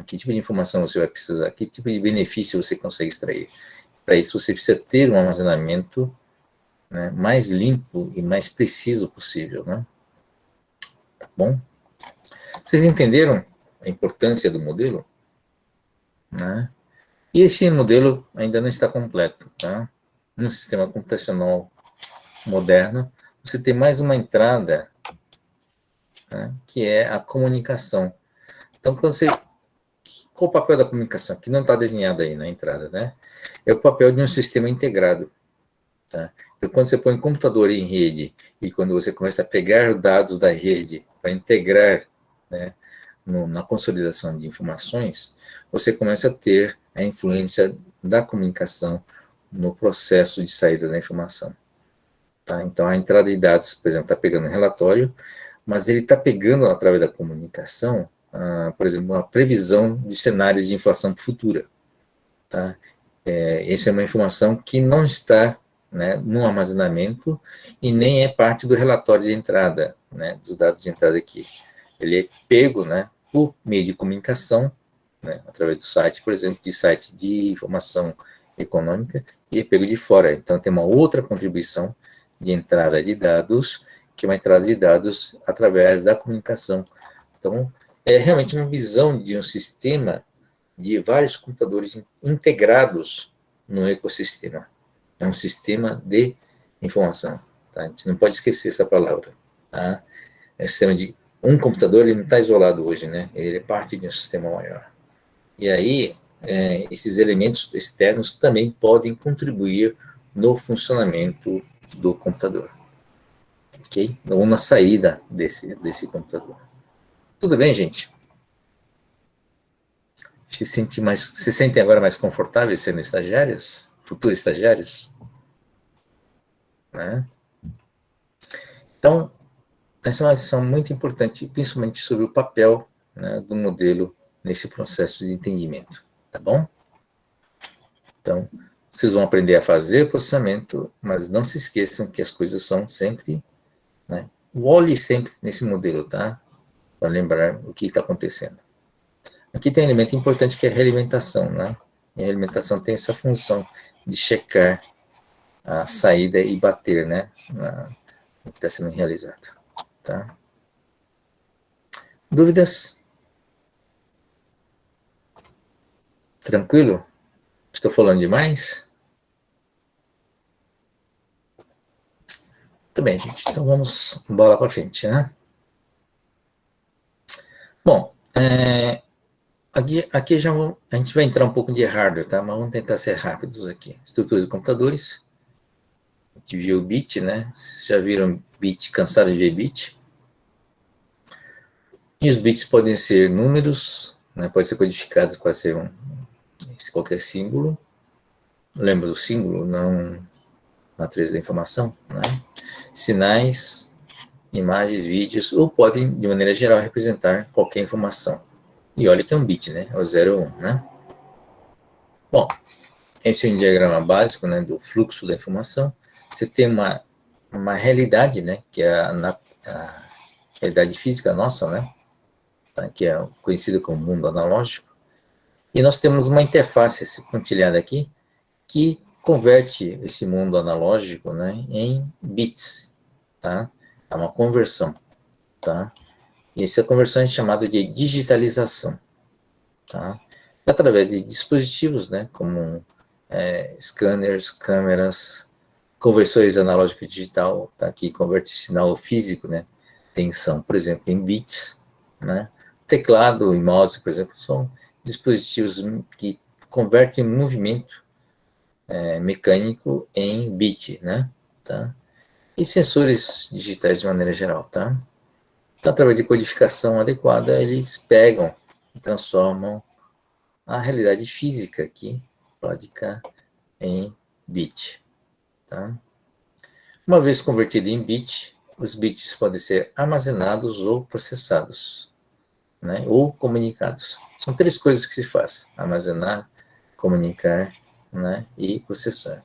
que tipo de informação você vai precisar, que tipo de benefício você consegue extrair. Para isso, você precisa ter um armazenamento, né, mais limpo e mais preciso possível. Né? Tá bom? Vocês entenderam a importância do modelo? Né? E esse modelo ainda não está completo. Tá? Num sistema computacional moderno, você tem mais uma entrada, né, que é a comunicação. Então, qual o papel da comunicação? Que não está desenhado aí na entrada, né? É o papel de um sistema integrado. Tá? Então, quando você põe um computador em rede e quando você começa a pegar dados da rede para integrar, né, na consolidação de informações, você começa a ter a influência da comunicação no processo de saída da informação. Tá? Então, a entrada de dados, por exemplo, está pegando um relatório, mas ele está pegando, através da comunicação, por exemplo, uma previsão de cenários de inflação futura. Tá? Essa é uma informação que não está, né, no armazenamento e nem é parte do relatório de entrada, né, dos dados de entrada aqui. Ele é pego, né, por meio de comunicação, né, através do site, por exemplo, de site de informação econômica, e é pego de fora. Então, tem uma outra contribuição de entrada de dados, que é uma entrada de dados através da comunicação. Então, é realmente uma visão de um sistema de vários computadores integrados no ecossistema. É um sistema de informação. Tá? A gente não pode esquecer essa palavra. Tá? É um sistema de um computador, ele não está isolado hoje, né? Ele é parte de um sistema maior. E aí, esses elementos externos também podem contribuir no funcionamento do computador. Ok? Ou na saída desse computador. Tudo bem, gente? Se sentem agora mais confortáveis sendo estagiários? Futuros estagiários? Né? Então, essa é uma lição muito importante, principalmente sobre o papel, né, do modelo nesse processo de entendimento. Tá bom? Então, vocês vão aprender a fazer o processamento, mas não se esqueçam que as coisas são sempre, né, olhe sempre nesse modelo, tá? Para lembrar o que está acontecendo. Aqui tem um elemento importante que é a realimentação, né? E a realimentação tem essa função de checar a saída e bater, né, no que está sendo realizado, tá? Dúvidas? Tranquilo? Estou falando demais? Muito bem, gente. Então vamos bola para frente, né? Bom, aqui já a gente vai entrar um pouco de hardware, tá? Mas vamos tentar ser rápidos aqui. Estruturas de computadores. A gente viu o bit, né? Vocês já viram bit, cansaram de ver bit? E os bits podem ser números, né? Pode ser codificados para ser qualquer símbolo. Lembra do símbolo, não na natureza da informação, né? sinais, imagens, vídeos, ou podem, de maneira geral, representar qualquer informação. E olha que é um bit, né? É o 0 ou 1, né? Bom, esse é um diagrama básico, né, do fluxo da informação. Você tem uma realidade, né, que é a realidade física nossa, né, tá, que é conhecida como mundo analógico. E nós temos uma interface pontilhada aqui, que converte esse mundo analógico, né, em bits, tá? É uma conversão, tá? E essa conversão é chamada de digitalização, tá? Através de dispositivos, né, como scanners, câmeras, conversores analógico digital, tá? Que converte sinal físico, né, tensão, por exemplo, em bits, né? Teclado e mouse, por exemplo, são dispositivos que convertem movimento mecânico em bit, né? Tá? E sensores digitais de maneira geral, tá? Então, através de codificação adequada, eles pegam e transformam a realidade física aqui, lógica, em bit, tá? Uma vez convertido em bit, os bits podem ser armazenados ou processados, né? Ou comunicados. São três coisas que se faz: armazenar, comunicar, né? E processar.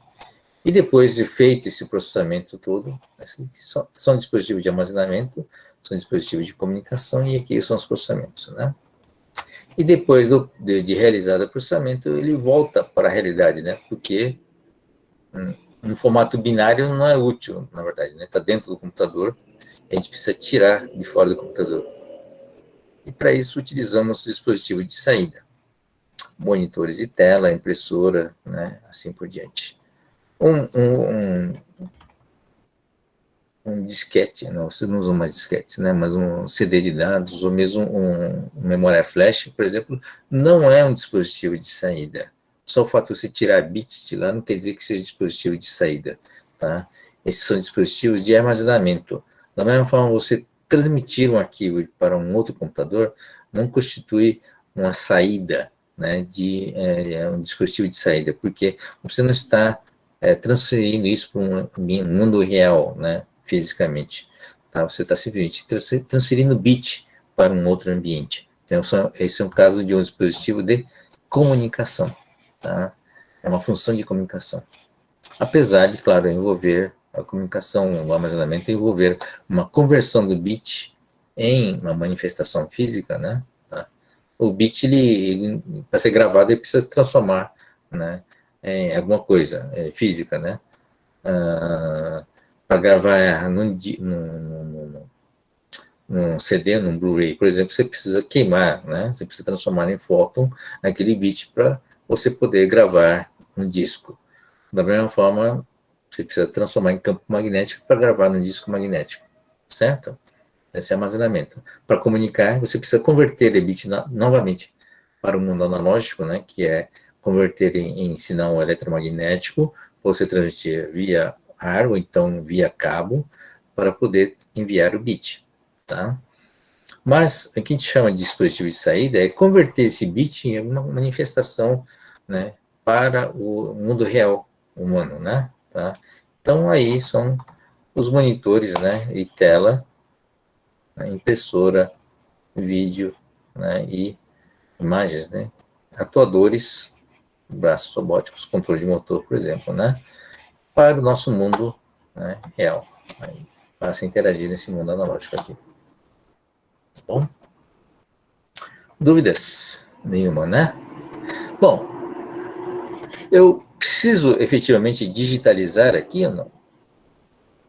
E depois de feito esse processamento todo, são dispositivos de armazenamento, são dispositivos de comunicação, e aqui são os processamentos, né? E depois de realizado o processamento, ele volta para a realidade, né? Porque no formato binário não é útil, na verdade, né? Está dentro do computador, a gente precisa tirar de fora do computador. E para isso utilizamos o dispositivo de saída, monitores de tela, impressora, né? Assim por diante. Um disquete, não, você não usa mais disquetes, né, mas um CD de dados, ou mesmo um memória flash, por exemplo, não é um dispositivo de saída. Só o fato de você tirar bit de lá não quer dizer que seja dispositivo de saída, tá? Esses são dispositivos de armazenamento. Da mesma forma, você transmitir um arquivo para um outro computador não constitui uma saída, né, de um dispositivo de saída, porque você não está transferindo isso para um mundo real, né, fisicamente. Tá? Você está simplesmente transferindo bit para um outro ambiente. Então, esse é um caso de um dispositivo de comunicação. Tá? É uma função de comunicação. Apesar de, claro, envolver a comunicação, o armazenamento, envolver uma conversão do bit em uma manifestação física, né? Tá? O bit, para ser gravado, ele precisa transformar, né, em alguma coisa física, né? Para gravar num CD, num Blu-ray, por exemplo, você precisa queimar, né? Você precisa transformar em fóton aquele bit para você poder gravar um disco. Da mesma forma, você precisa transformar em campo magnético para gravar no disco magnético, certo? Esse é armazenamento. Para comunicar, você precisa converter o bit novamente para o mundo analógico, né? Que é converter em sinal eletromagnético, ou você transmitir via ar ou então via cabo, para poder enviar o bit, tá? Mas o que a gente chama de dispositivo de saída é converter esse bit em uma manifestação, né, para o mundo real humano, né? Tá? Então aí são os monitores, né, e tela, né, impressora, vídeo, né, e imagens, né, atuadores, braços robóticos, controle de motor, por exemplo, né, para o nosso mundo, né, real, aí, para se interagir nesse mundo analógico aqui. Bom, dúvidas nenhuma, né? Bom, eu preciso efetivamente digitalizar aqui ou não?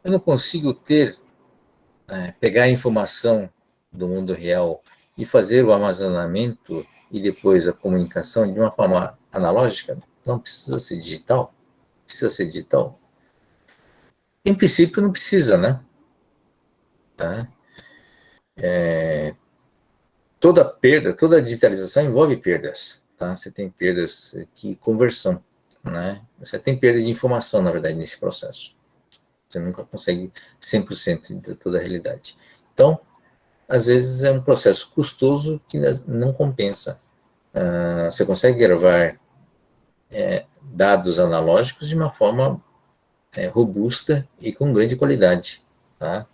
Eu não consigo pegar a informação do mundo real e fazer o armazenamento e depois a comunicação de uma forma analógica? Não precisa ser digital? Precisa ser digital? Em princípio não precisa, né? Tá? Toda perda, toda digitalização envolve perdas, tá? Você tem perdas de conversão, né? Você tem perda de informação, na verdade, nesse processo. Você nunca consegue 100% de toda a realidade. Então, às vezes é um processo custoso que não compensa. Você consegue gravar dados analógicos de uma forma robusta e com grande qualidade, tá?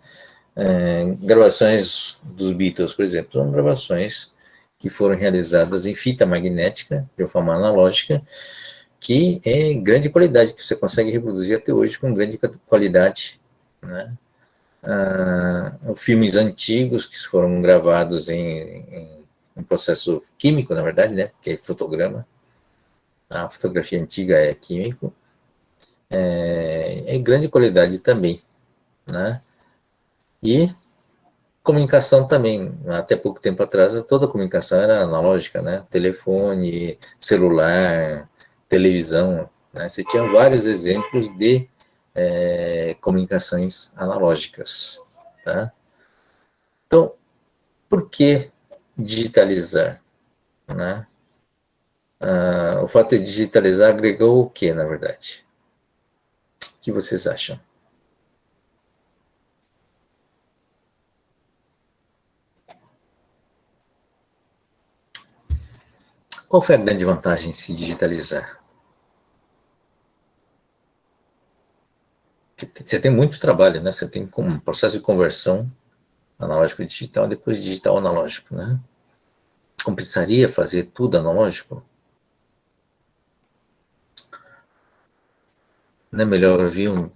Gravações dos Beatles, por exemplo, são gravações que foram realizadas em fita magnética, de forma analógica, que é grande qualidade, que você consegue reproduzir até hoje com grande qualidade, né? Filmes antigos que foram gravados em um processo químico, na verdade, né? Que é fotograma. A fotografia antiga é químico. É grande qualidade também, né? E comunicação também. Até pouco tempo atrás, toda a comunicação era analógica, né? Telefone, celular, televisão, né? Você tinha vários exemplos de comunicações analógicas, tá? Então, por que digitalizar, né? O fato de digitalizar agregou o que, na verdade? O que vocês acham? Qual foi a grande vantagem em se digitalizar? Você tem muito trabalho, né? Você tem um processo de conversão analógico digital, depois digital analógico, né? Compensaria fazer tudo analógico? Não é melhor ouvir um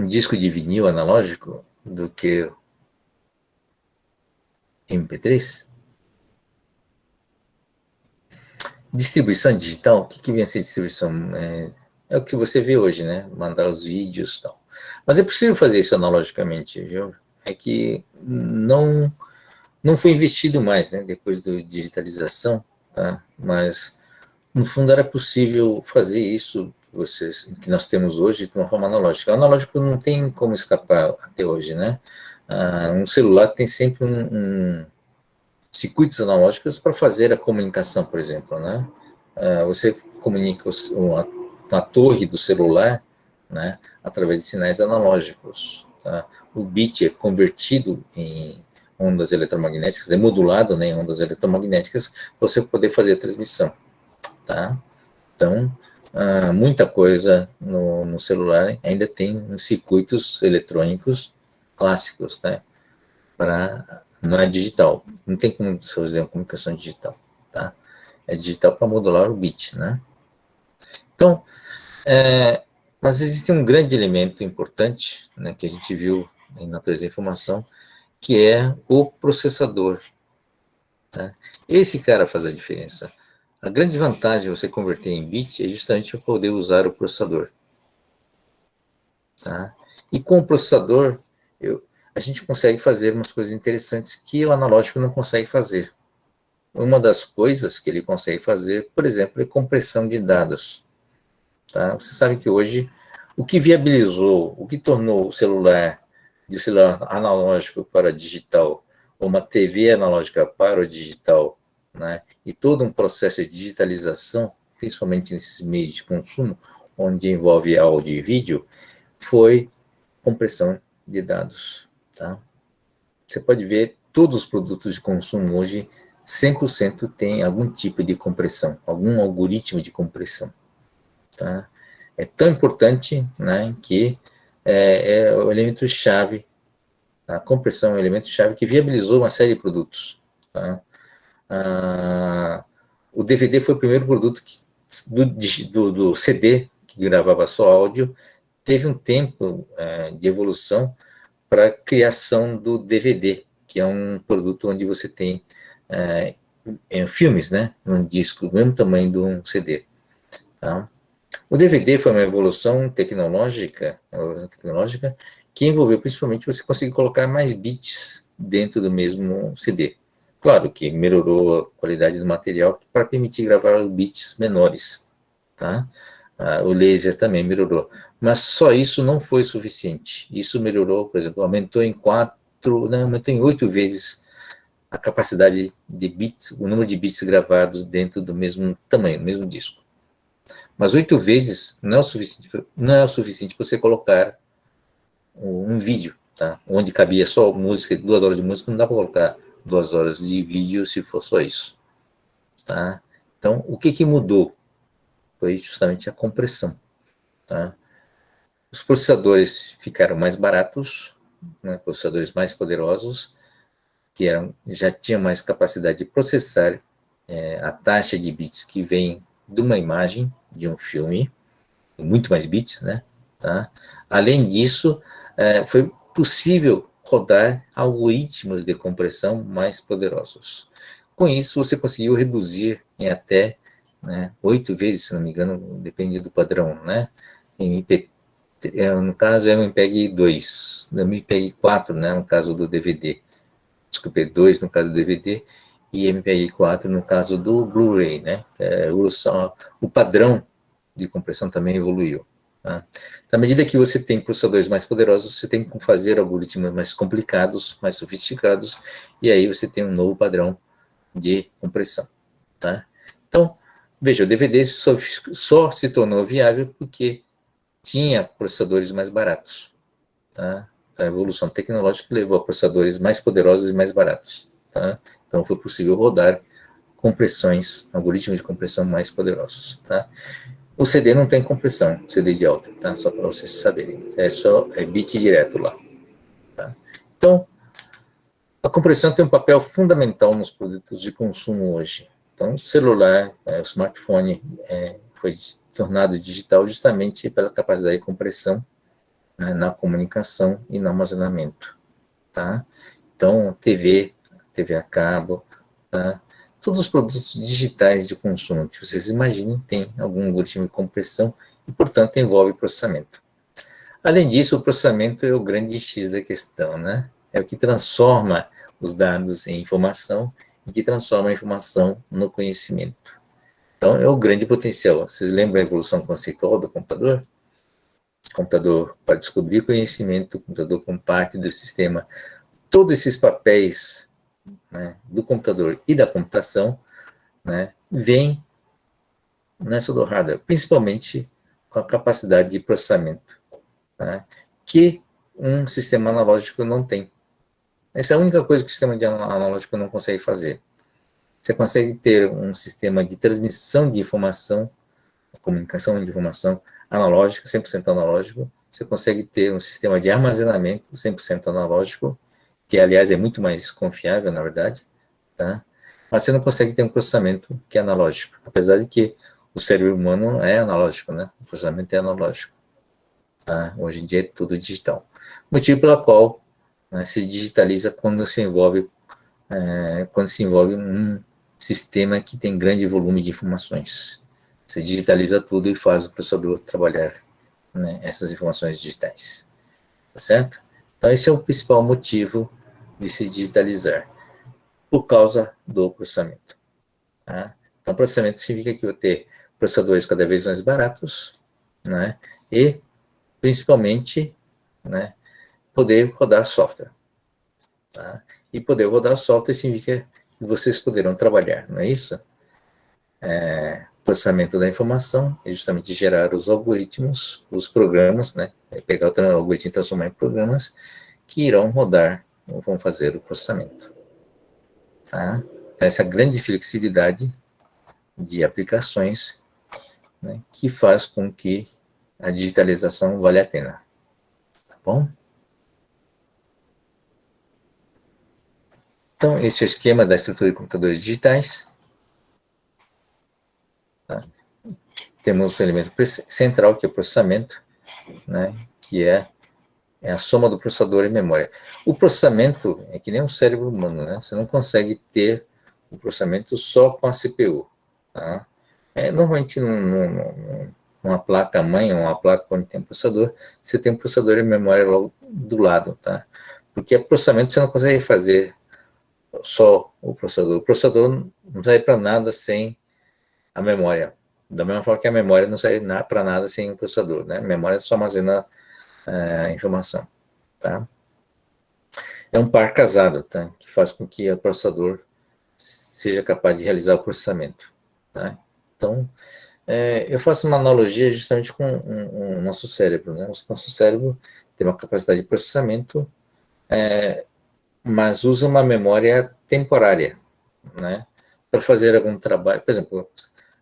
disco de vinil analógico do que MP3? Distribuição digital, o que vem a ser distribuição? É o que você vê hoje, né? Mandar os vídeos e tal. Mas é possível fazer isso analogicamente, viu? É que não foi investido mais, né? Depois da digitalização, tá? Mas no fundo era possível fazer isso que nós temos hoje de uma forma analógica. O analógico não tem como escapar até hoje, né? Um celular tem sempre circuitos analógicos para fazer a comunicação, por exemplo, né? Você comunica a torre do celular, né, através de sinais analógicos, tá? O bit é convertido em ondas eletromagnéticas, é modulado, né, em ondas eletromagnéticas para você poder fazer a transmissão, tá? Então, muita coisa no celular ainda tem circuitos eletrônicos clássicos, né? Não é digital, não tem como fazer uma comunicação digital, tá? É digital para modular o bit, né? Então, mas existe um grande elemento importante, né, que a gente viu em natureza da informação, que é o processador, tá? Esse cara faz a diferença. A grande vantagem de você converter em bit é justamente para poder usar o processador, tá? E com o processador, a gente consegue fazer umas coisas interessantes que o analógico não consegue fazer. Uma das coisas que ele consegue fazer, por exemplo, é compressão de dados. Tá? Você sabe que hoje o que viabilizou, o que tornou o celular de celular analógico para digital, ou uma TV analógica para o digital, né? E todo um processo de digitalização, principalmente nesses meios de consumo, onde envolve áudio e vídeo, foi compressão de dados. Tá? Você pode ver todos os produtos de consumo hoje 100% tem algum tipo de compressão, algum algoritmo de compressão. Tá? É tão importante, né, que é o elemento-chave, a compressão é o elemento-chave que viabilizou uma série de produtos. Tá? O DVD foi o primeiro produto do CD, que gravava só áudio, teve um tempo de evolução para a criação do DVD, que é um produto onde você tem filmes, né, num disco do mesmo tamanho de um CD. Tá? O DVD foi uma evolução tecnológica que envolveu principalmente você conseguir colocar mais bits dentro do mesmo CD. Claro que melhorou a qualidade do material para permitir gravar bits menores, tá? O laser também melhorou, mas só isso não foi suficiente. Isso melhorou, por exemplo, aumentou em 8 vezes a capacidade de bits, o número de bits gravados dentro do mesmo tamanho, do mesmo disco. Mas 8 vezes não é o suficiente para você colocar um vídeo, tá? Onde cabia só música, 2 horas de música, não dá para colocar 2 horas de vídeo se for só isso, tá? Então, o que mudou? Foi justamente a compressão. tá? Os processadores ficaram mais baratos, né, processadores mais poderosos, que já tinham mais capacidade de processar a taxa de bits que vem de uma imagem, de um filme, muito mais bits, né? Tá? Além disso, foi possível rodar algoritmos de compressão mais poderosos. Com isso, você conseguiu reduzir em até, né, 8 vezes, se não me engano, depende do padrão, né? No caso é o MPEG 2, no MPEG 4, né, no caso do DVD, desculpe, 2 no caso do DVD, e MPEG 4 no caso do Blu-ray, né? O padrão de compressão também evoluiu. Tá? Então, à medida que você tem processadores mais poderosos, você tem que fazer algoritmos mais complicados, mais sofisticados, e aí você tem um novo padrão de compressão. Tá? Então, veja, o DVD só se tornou viável porque tinha processadores mais baratos. Tá? A evolução tecnológica levou a processadores mais poderosos e mais baratos. Tá? Então, foi possível rodar compressões, algoritmos de compressão mais poderosos. Tá? O CD não tem compressão, CD de áudio, tá? Só para vocês saberem. É bit direto lá. Tá? Então, a compressão tem um papel fundamental nos produtos de consumo hoje. Então, o celular, o smartphone foi tornado digital justamente pela capacidade de compressão, né, na comunicação e no armazenamento. Tá? Então, TV a cabo, tá? Todos os produtos digitais de consumo que vocês imaginem têm algum algoritmo de compressão e, portanto, envolve processamento. Além disso, o processamento é o grande X da questão, né? É o que transforma os dados em informação e que transforma a informação no conhecimento. Então, é o grande potencial. Vocês lembram a evolução conceitual do computador? Computador para descobrir conhecimento, computador como parte do sistema. Todos esses papéis, né, do computador e da computação, né, vêm nessa do hardware, principalmente com a capacidade de processamento, tá, que um sistema analógico não tem. Essa é a única coisa que o sistema analógico não consegue fazer. Você consegue ter um sistema de transmissão de informação, comunicação de informação analógica, 100% analógico. Você consegue ter um sistema de armazenamento 100% analógico, que, aliás, é muito mais confiável, na verdade, tá? Mas você não consegue ter um processamento que é analógico, apesar de que o cérebro humano é analógico, né? O processamento é analógico, tá? Hoje em dia é tudo digital. Motivo pelo qual, né, se digitaliza quando se envolve um sistema que tem grande volume de informações. Você digitaliza tudo e faz o processador trabalhar, né, essas informações digitais. Tá certo? Então, esse é o principal motivo de se digitalizar, por causa do processamento. Tá? Então, processamento significa que eu vou ter processadores cada vez mais baratos, né, e, principalmente, né, poder rodar software. Tá? E poder rodar software significa que vocês poderão trabalhar, não é isso? Processamento da informação é justamente gerar os algoritmos, os programas, né? Pegar o algoritmo e transformar em programas que irão rodar ou vão fazer o processamento. Tá? Então, essa grande flexibilidade de aplicações, né, que faz com que a digitalização vale a pena. Tá bom? Então, esse é o esquema da estrutura de computadores digitais. Tá? Temos o elemento central, que é o processamento, né, que é a soma do processador e memória. O processamento é que nem um cérebro humano, né? Você não consegue ter o processamento só com a CPU. Tá? Normalmente, numa placa-mãe, ou uma placa onde tem um processador, você tem um processador e memória logo do lado. Tá? Porque o processamento você não consegue fazer só o processador. O processador não serve para nada sem a memória. Da mesma forma que a memória não serve para nada sem o processador. Né? A memória só armazena a informação. Tá? É um par casado, tá? Que faz com que o processador seja capaz de realizar o processamento. Tá? Então, eu faço uma analogia justamente com o nosso cérebro. Né? O nosso cérebro tem uma capacidade de processamento, mas usa uma memória temporária, né? Para fazer algum trabalho. Por exemplo,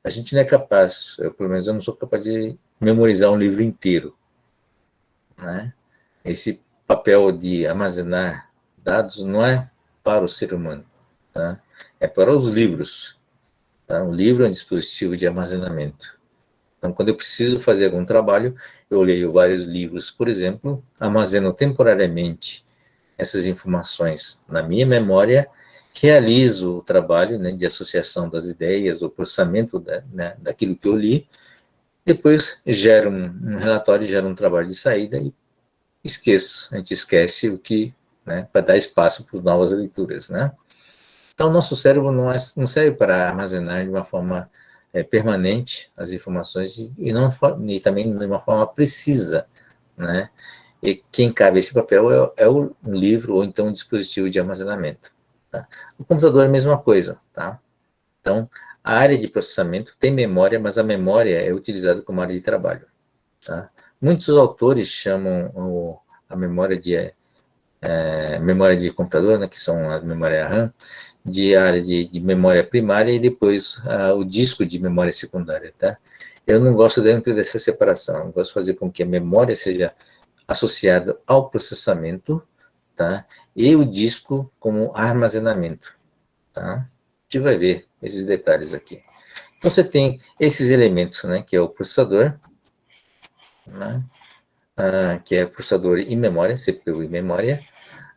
A gente não é capaz, eu, pelo menos eu não sou capaz de memorizar um livro inteiro, né? Esse papel de armazenar dados não é para o ser humano, tá? É para os livros, tá? O livro é um dispositivo de armazenamento. Então, quando eu preciso fazer algum trabalho, eu leio vários livros, por exemplo, armazeno temporariamente essas informações na minha memória, realizo o trabalho, né, de associação das ideias, o processamento né, daquilo que eu li, depois gero um relatório, gero um trabalho de saída e esqueço. A gente esquece o que, né, para dar espaço para novas leituras, né? Então, nosso cérebro não serve para armazenar de uma forma permanente as informações e também de uma forma precisa, né? E quem cabe esse papel um livro ou então um dispositivo de armazenamento. Tá? O computador é a mesma coisa, tá? Então, a área de processamento tem memória, mas a memória é utilizada como área de trabalho, tá? Muitos autores chamam a memória de computador, né, que são a memória RAM, de área de memória primária e depois o disco de memória secundária, tá? Eu não gosto dentro dessa separação, eu gosto de fazer com que a memória seja associada ao processamento, tá? E o disco como armazenamento, tá? A gente vai ver esses detalhes aqui. Então você tem esses elementos, né, que é o processador, né, que é processador e memória, CPU e memória,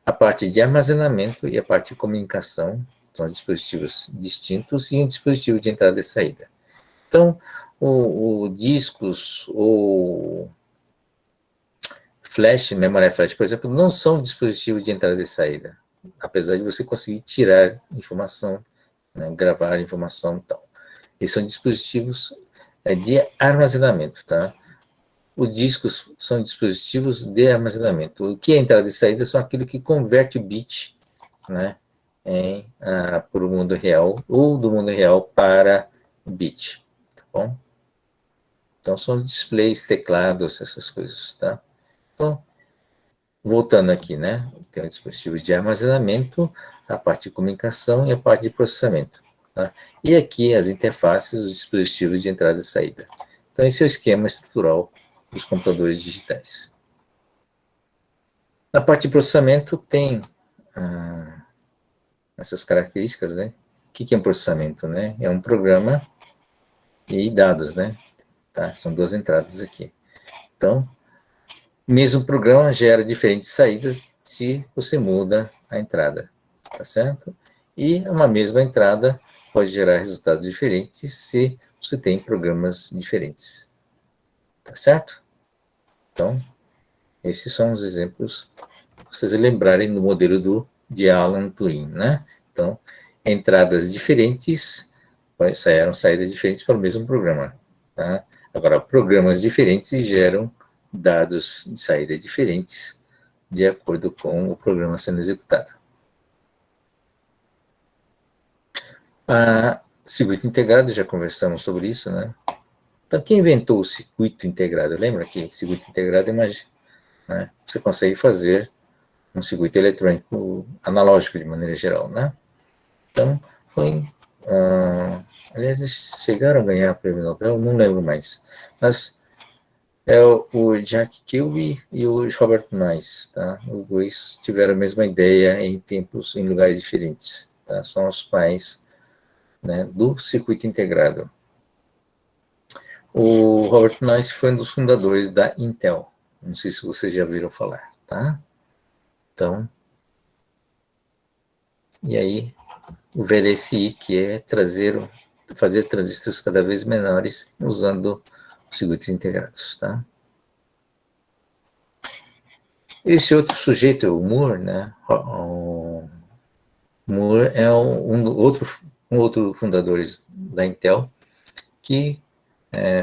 a parte de armazenamento e a parte de comunicação, são dispositivos distintos, e um dispositivo de entrada e saída. Então, o discos ou flash, memória flash, por exemplo, não são dispositivos de entrada e saída, apesar de você conseguir tirar informação, né, gravar informação e tal. Eles são dispositivos de armazenamento, tá? Os discos são dispositivos de armazenamento. O que é entrada e saída são aquilo que converte o bit, né, para o mundo real, ou do mundo real para bit, tá bom? Então, são displays, teclados, essas coisas, tá? Então, voltando aqui, né, tem o dispositivo de armazenamento, a parte de comunicação e a parte de processamento, tá? E aqui as interfaces, os dispositivos de entrada e saída. Então, esse é o esquema estrutural dos computadores digitais. Na parte de processamento tem essas características, né? O que é um processamento, né? É um programa e dados, né? Tá? São duas entradas aqui. Então, o mesmo programa gera diferentes saídas se você muda a entrada, tá certo? E uma mesma entrada pode gerar resultados diferentes se você tem programas diferentes, tá certo? Então, esses são os exemplos para vocês lembrarem do modelo de Alan Turing, né? Então, entradas diferentes eram saídas diferentes para o mesmo programa, tá? Agora, programas diferentes geram dados de saída diferentes de acordo com o programa sendo executado. Circuito integrado, já conversamos sobre isso, né? Então, quem inventou o circuito integrado? Lembra que circuito integrado é né? Você consegue fazer um circuito eletrônico analógico de maneira geral, né? Então, foi... aliás, eles chegaram a ganhar o prêmio Nobel, não lembro mais. Mas é o Jack Kilby e o Robert Noyce, tá? Os dois tiveram a mesma ideia em lugares diferentes, tá? São os pais, né, do circuito integrado. O Robert Noyce foi um dos fundadores da Intel. Não sei se vocês já viram falar, tá? Então, e aí o VLSI, que é fazer transistores cada vez menores usando circuitos integrados, tá? Esse outro sujeito, o Moore, né? O Moore é um outro fundador da Intel que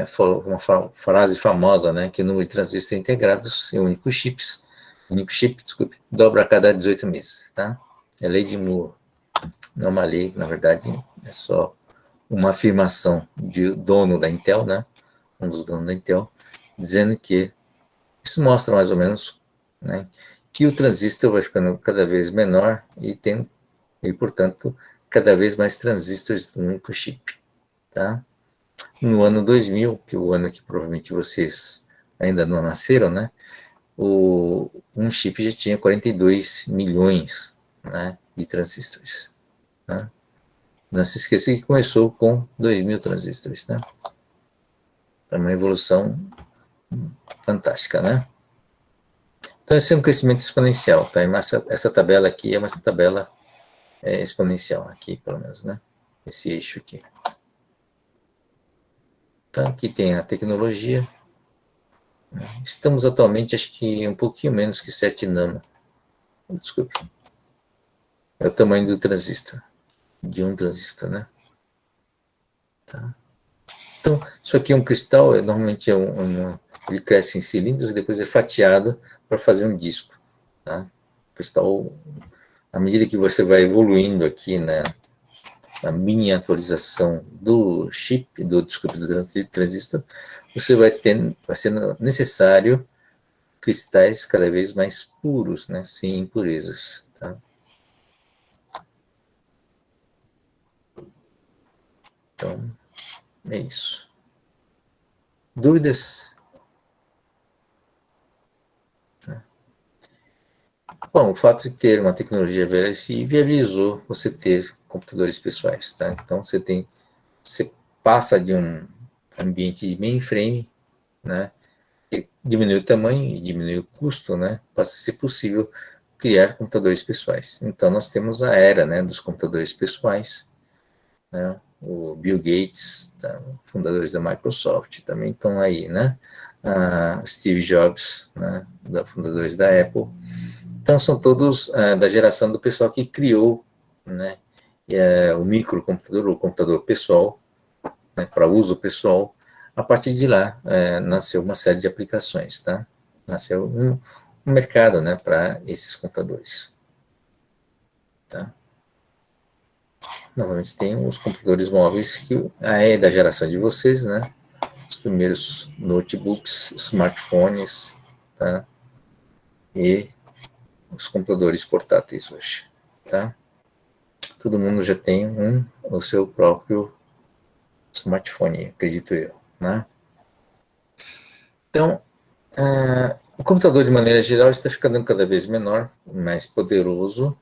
falou uma frase famosa, né? Que o número de transistores integrados é o único chip, desculpe, dobra a cada 18 meses, tá? É a lei de Moore. Não é uma lei, na verdade, é só uma afirmação de dono da Intel, né? Um dos donos da Intel, dizendo que isso mostra mais ou menos, né, que o transistor vai ficando cada vez menor e portanto, cada vez mais transistores do único chip, tá? no ano 2000, que é o ano que provavelmente vocês ainda não nasceram, né? Um chip já tinha 42 milhões, né, de transistores. Né? Não se esqueça que começou com 2.000 transistores. Né? É uma evolução fantástica, né? Então, esse é um crescimento exponencial, tá? Essa tabela aqui é uma tabela exponencial, aqui pelo menos, né? Esse eixo aqui. Então, aqui tem a tecnologia. Estamos atualmente, acho que um pouquinho menos que 7 nano. Desculpe. É o tamanho do transistor. De um transistor, né? Tá. Então, isso aqui é um cristal, normalmente ele cresce em cilindros e depois é fatiado para fazer um disco. Tá? Cristal, à medida que você vai evoluindo aqui na miniaturização do chip, desculpe, do transistor, você vai sendo necessário cristais cada vez mais puros, né, sem impurezas. Tá? Então, é isso. Dúvidas? Bom, o fato de ter uma tecnologia VLSI viabilizou você ter computadores pessoais, tá? Então você passa de um ambiente de mainframe, né? E diminui o tamanho e diminui o custo, né? Passa a ser possível criar computadores pessoais. Então nós temos a era, né, dos computadores pessoais, né? O Bill Gates, tá? Fundadores da Microsoft também estão aí, né? Steve Jobs, né? Fundadores da Apple. Então, são todos da geração do pessoal que criou, né, o microcomputador, o computador pessoal, né, para uso pessoal. A partir de lá, nasceu uma série de aplicações, tá? Nasceu um mercado, né, para esses computadores. Tá? Novamente, tem os computadores móveis, que é da geração de vocês, né? Os primeiros notebooks, smartphones, tá? E os computadores portáteis hoje, tá? Todo mundo já tem o seu próprio smartphone, acredito eu, né? Então, o computador, de maneira geral, está ficando cada vez menor, mais poderoso,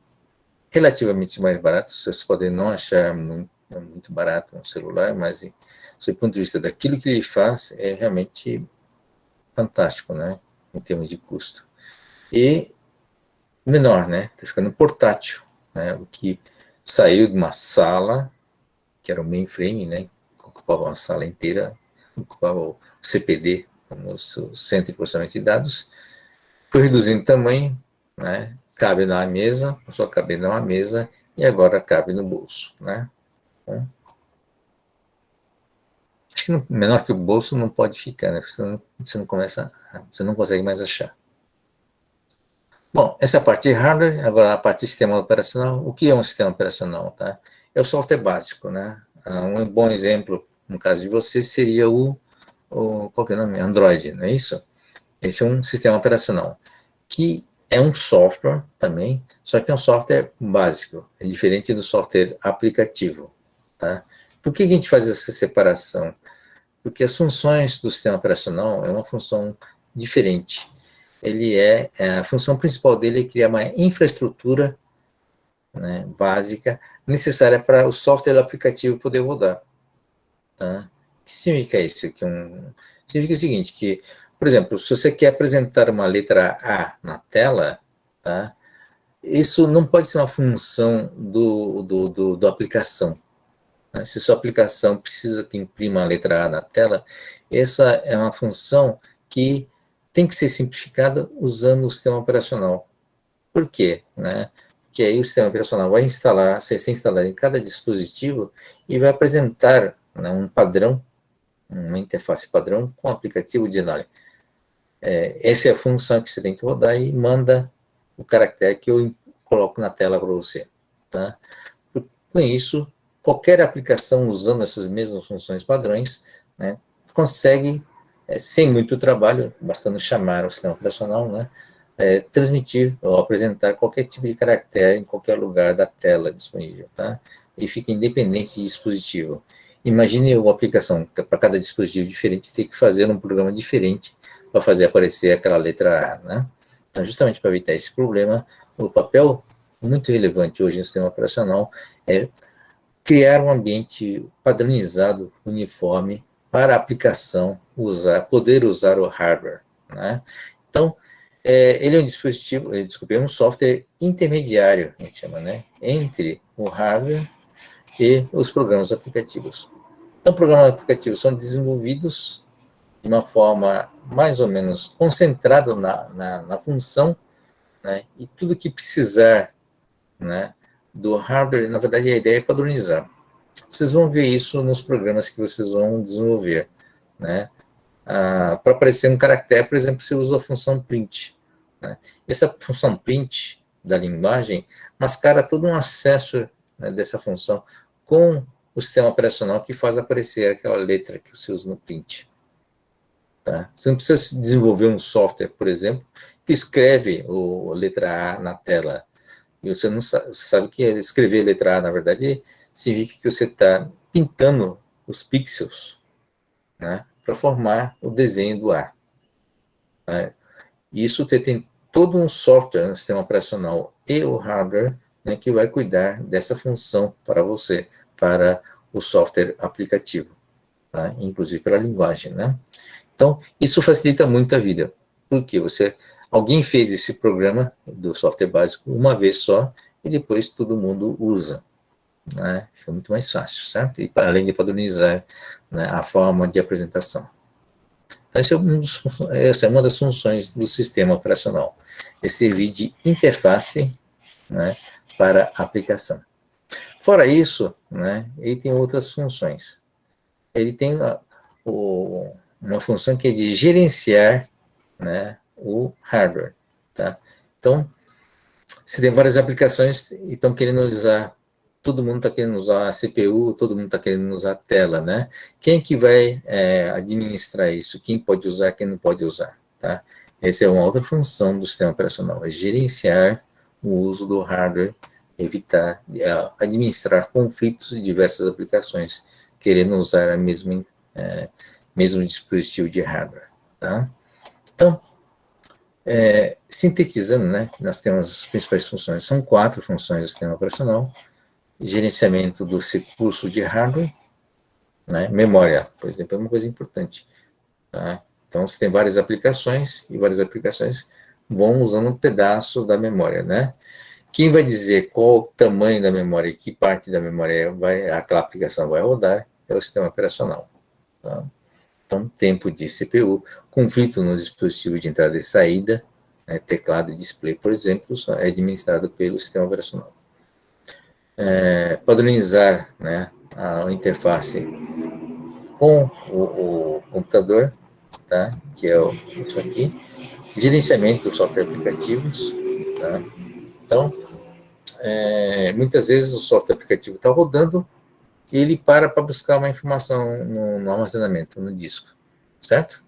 relativamente mais barato. Vocês podem não achar muito barato um celular, mas, do ponto de vista daquilo que ele faz, é realmente fantástico, né? Em termos de custo. E menor, né? Está ficando portátil, né? O que saiu de uma sala, que era o mainframe, né? Que ocupava uma sala inteira, ocupava o CPD, o Centro de Processamento de Dados, foi reduzindo o tamanho, né? Cabe na mesa, passou a caber numa mesa e agora cabe no bolso, né? Então, acho que menor que o bolso não pode ficar, né? Você não consegue mais achar. Bom, essa é a parte de hardware, agora a parte de sistema operacional. O que é um sistema operacional, tá? É o software básico, né? Um bom exemplo, no caso de você, seria qual que é o nome? Android, não é isso? Esse é um sistema operacional, que é um software também, só que é um software básico, é diferente do software aplicativo, tá? Por que a gente faz essa separação? Porque as funções do sistema operacional é uma função diferente. A função principal dele é criar uma infraestrutura, né, básica necessária para o software aplicativo poder rodar. Tá? O que significa isso? Significa o seguinte, que, por exemplo, se você quer apresentar uma letra A na tela, tá? Isso não pode ser uma função do aplicação. Né? Se a sua aplicação precisa que imprima a letra A na tela, essa é uma função que tem que ser simplificada usando o sistema operacional. Por quê? Né? Porque aí o sistema operacional vai ser instalado em cada dispositivo e vai apresentar, né, um padrão, uma interface padrão com o aplicativo dizendo, olha, essa é a função que você tem que rodar e manda o caractere que eu coloco na tela para você. Tá? Com isso, qualquer aplicação usando essas mesmas funções padrões, né, consegue, sem muito trabalho, bastando chamar o sistema operacional, né, transmitir ou apresentar qualquer tipo de caractere em qualquer lugar da tela disponível, tá? E fica independente de dispositivo. Imagine uma aplicação para cada dispositivo diferente, ter que fazer um programa diferente para fazer aparecer aquela letra A, né? Então, justamente para evitar esse problema, o papel muito relevante hoje no sistema operacional é criar um ambiente padronizado, uniforme, para a aplicação poder usar o hardware, né? Então, ele é um dispositivo, desculpe, é um software intermediário, a gente chama, né? Entre o hardware e os programas aplicativos. Então, programas aplicativos são desenvolvidos de uma forma mais ou menos concentrada na função, né? E tudo que precisar, né, do hardware, na verdade, a ideia é padronizar. Vocês vão ver isso nos programas que vocês vão desenvolver, né? Para aparecer um caractere, por exemplo, você usa a função print, né? Essa função print da linguagem mascara todo um acesso, né, dessa função com o sistema operacional que faz aparecer aquela letra que você usa no print. Tá? Você não precisa desenvolver um software, por exemplo, que escreve a letra A na tela. E você não sabe, você sabe que escrever a letra A, na verdade, significa que você está pintando os pixels, né, para formar o desenho do A. Né? E isso tem todo um software no sistema operacional e o hardware, né, que vai cuidar dessa função para você, para o software aplicativo, tá? Inclusive para a linguagem, né? Então, isso facilita muito a vida, porque alguém fez esse programa do software básico uma vez só e depois todo mundo usa, né? Fica muito mais fácil, certo? E além de padronizar, né, a forma de apresentação. Então, essa é uma das funções do sistema operacional, é servir de interface, né, para a aplicação. Fora isso, né, ele tem outras funções. Ele tem uma função que é de gerenciar, né, o hardware. Tá? Então, se tem várias aplicações e estão querendo usar, todo mundo está querendo usar a CPU, todo mundo está querendo usar a tela, né? Quem que vai administrar isso? Quem pode usar, quem não pode usar, tá? Essa é uma outra função do sistema operacional, é gerenciar o uso do hardware, evitar, administrar conflitos de diversas aplicações, querendo usar a mesmo dispositivo de hardware, tá? Então, sintetizando, né, que nós temos as principais funções, são 4 funções do sistema operacional: gerenciamento do recurso de hardware, né, memória, por exemplo, é uma coisa importante, tá? Então, você tem várias aplicações, e várias aplicações vão usando um pedaço da memória, né? Quem vai dizer qual o tamanho da memória e que parte da memória aquela aplicação vai rodar é o sistema operacional, tá? Então, tempo de CPU, conflito no dispositivo de entrada e saída, né, teclado e display, por exemplo, é administrado pelo sistema operacional. Padronizar, né, a interface com o computador, tá, que é isso aqui. Gerenciamento de software aplicativos, tá. Então, muitas vezes o software aplicativo está rodando e ele para buscar uma informação no armazenamento, no disco, certo?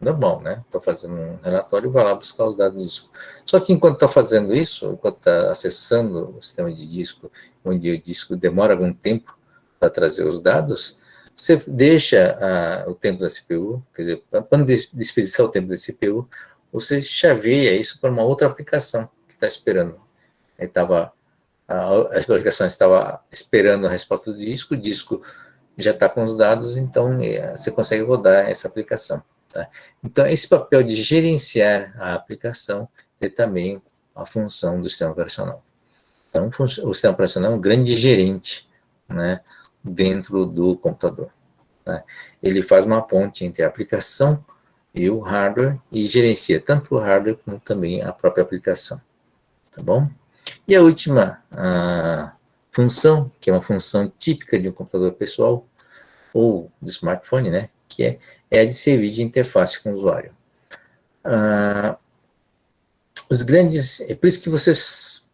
Normal, né? Estou fazendo um relatório e vai lá buscar os dados do disco. Só que enquanto está fazendo isso, enquanto está acessando o sistema de disco, onde o disco demora algum tempo para trazer os dados, você deixa o tempo da CPU, quer dizer, para não desperdiçar o tempo da CPU, você chaveia isso para uma outra aplicação que está esperando. A aplicação estava esperando a resposta do disco, o disco já está com os dados, então você consegue rodar essa aplicação. Tá? Então, esse papel de gerenciar a aplicação é também a função do sistema operacional. Então, o sistema operacional é um grande gerente, né, dentro do computador. Tá? Ele faz uma ponte entre a aplicação e o hardware e gerencia tanto o hardware como também a própria aplicação. Tá bom? E a última função, que é uma função típica de um computador pessoal ou do smartphone, né, que é a de servir de interface com o usuário. É por isso que vocês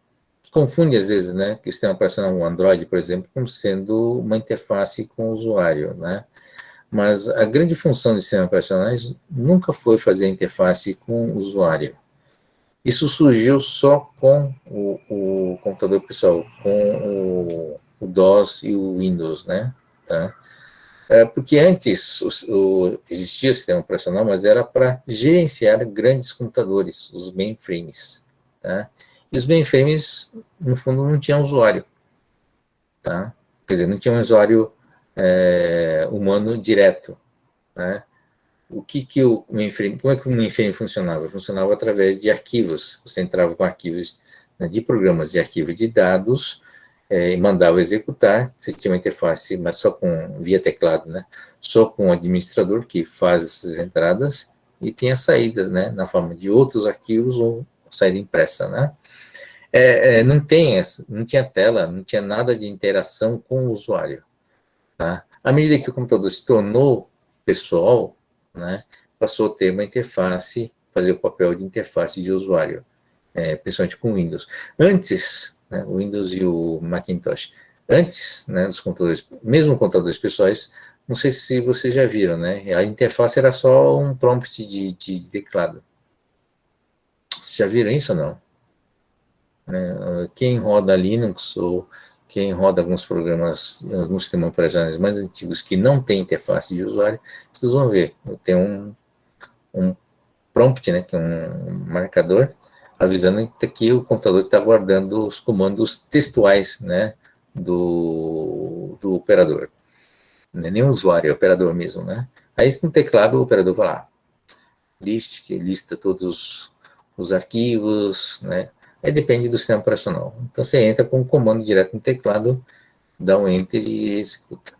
confundem às vezes, né, que o sistema operacional o Android, por exemplo, como sendo uma interface com o usuário, né, mas a grande função dos sistemas operacionais nunca foi fazer interface com o usuário. Isso surgiu só com o computador pessoal, com o DOS e o Windows, né, tá? Porque antes existia o sistema operacional, mas era para gerenciar grandes computadores, os mainframes. Tá? E os mainframes, no fundo, não tinham usuário. Tá? Quer dizer, não tinha um usuário humano direto. Né? O mainframe, como é que o mainframe funcionava? Funcionava através de arquivos. Você entrava com arquivos, né, de programas de arquivo de dados, e mandava executar. Você tinha uma interface, mas só via teclado, né? Só com o administrador que faz essas entradas, e tinha saídas, né? Na forma de outros arquivos ou saída impressa, né? Não tinha tela, não tinha nada de interação com o usuário. Tá? À medida que o computador se tornou pessoal, né, passou a ter uma interface, fazer o papel de interface de usuário, principalmente com o Windows. Antes, né, o Windows e o Macintosh, antes, né, dos computadores, mesmo computadores pessoais, não sei se vocês já viram, né, a interface era só um prompt de teclado. Vocês já viram isso ou não? Quem roda Linux ou quem roda alguns programas, alguns sistemas operacionais mais antigos que não tem interface de usuário, vocês vão ver, tem um prompt, né, que é um marcador, avisando que o computador está guardando os comandos textuais, né, do operador. Não é nem o usuário, é o operador mesmo, né. Aí no teclado o operador vai lá, que lista todos os arquivos, né? Aí depende do sistema operacional. Então você entra com um comando direto no teclado, dá um enter e executa.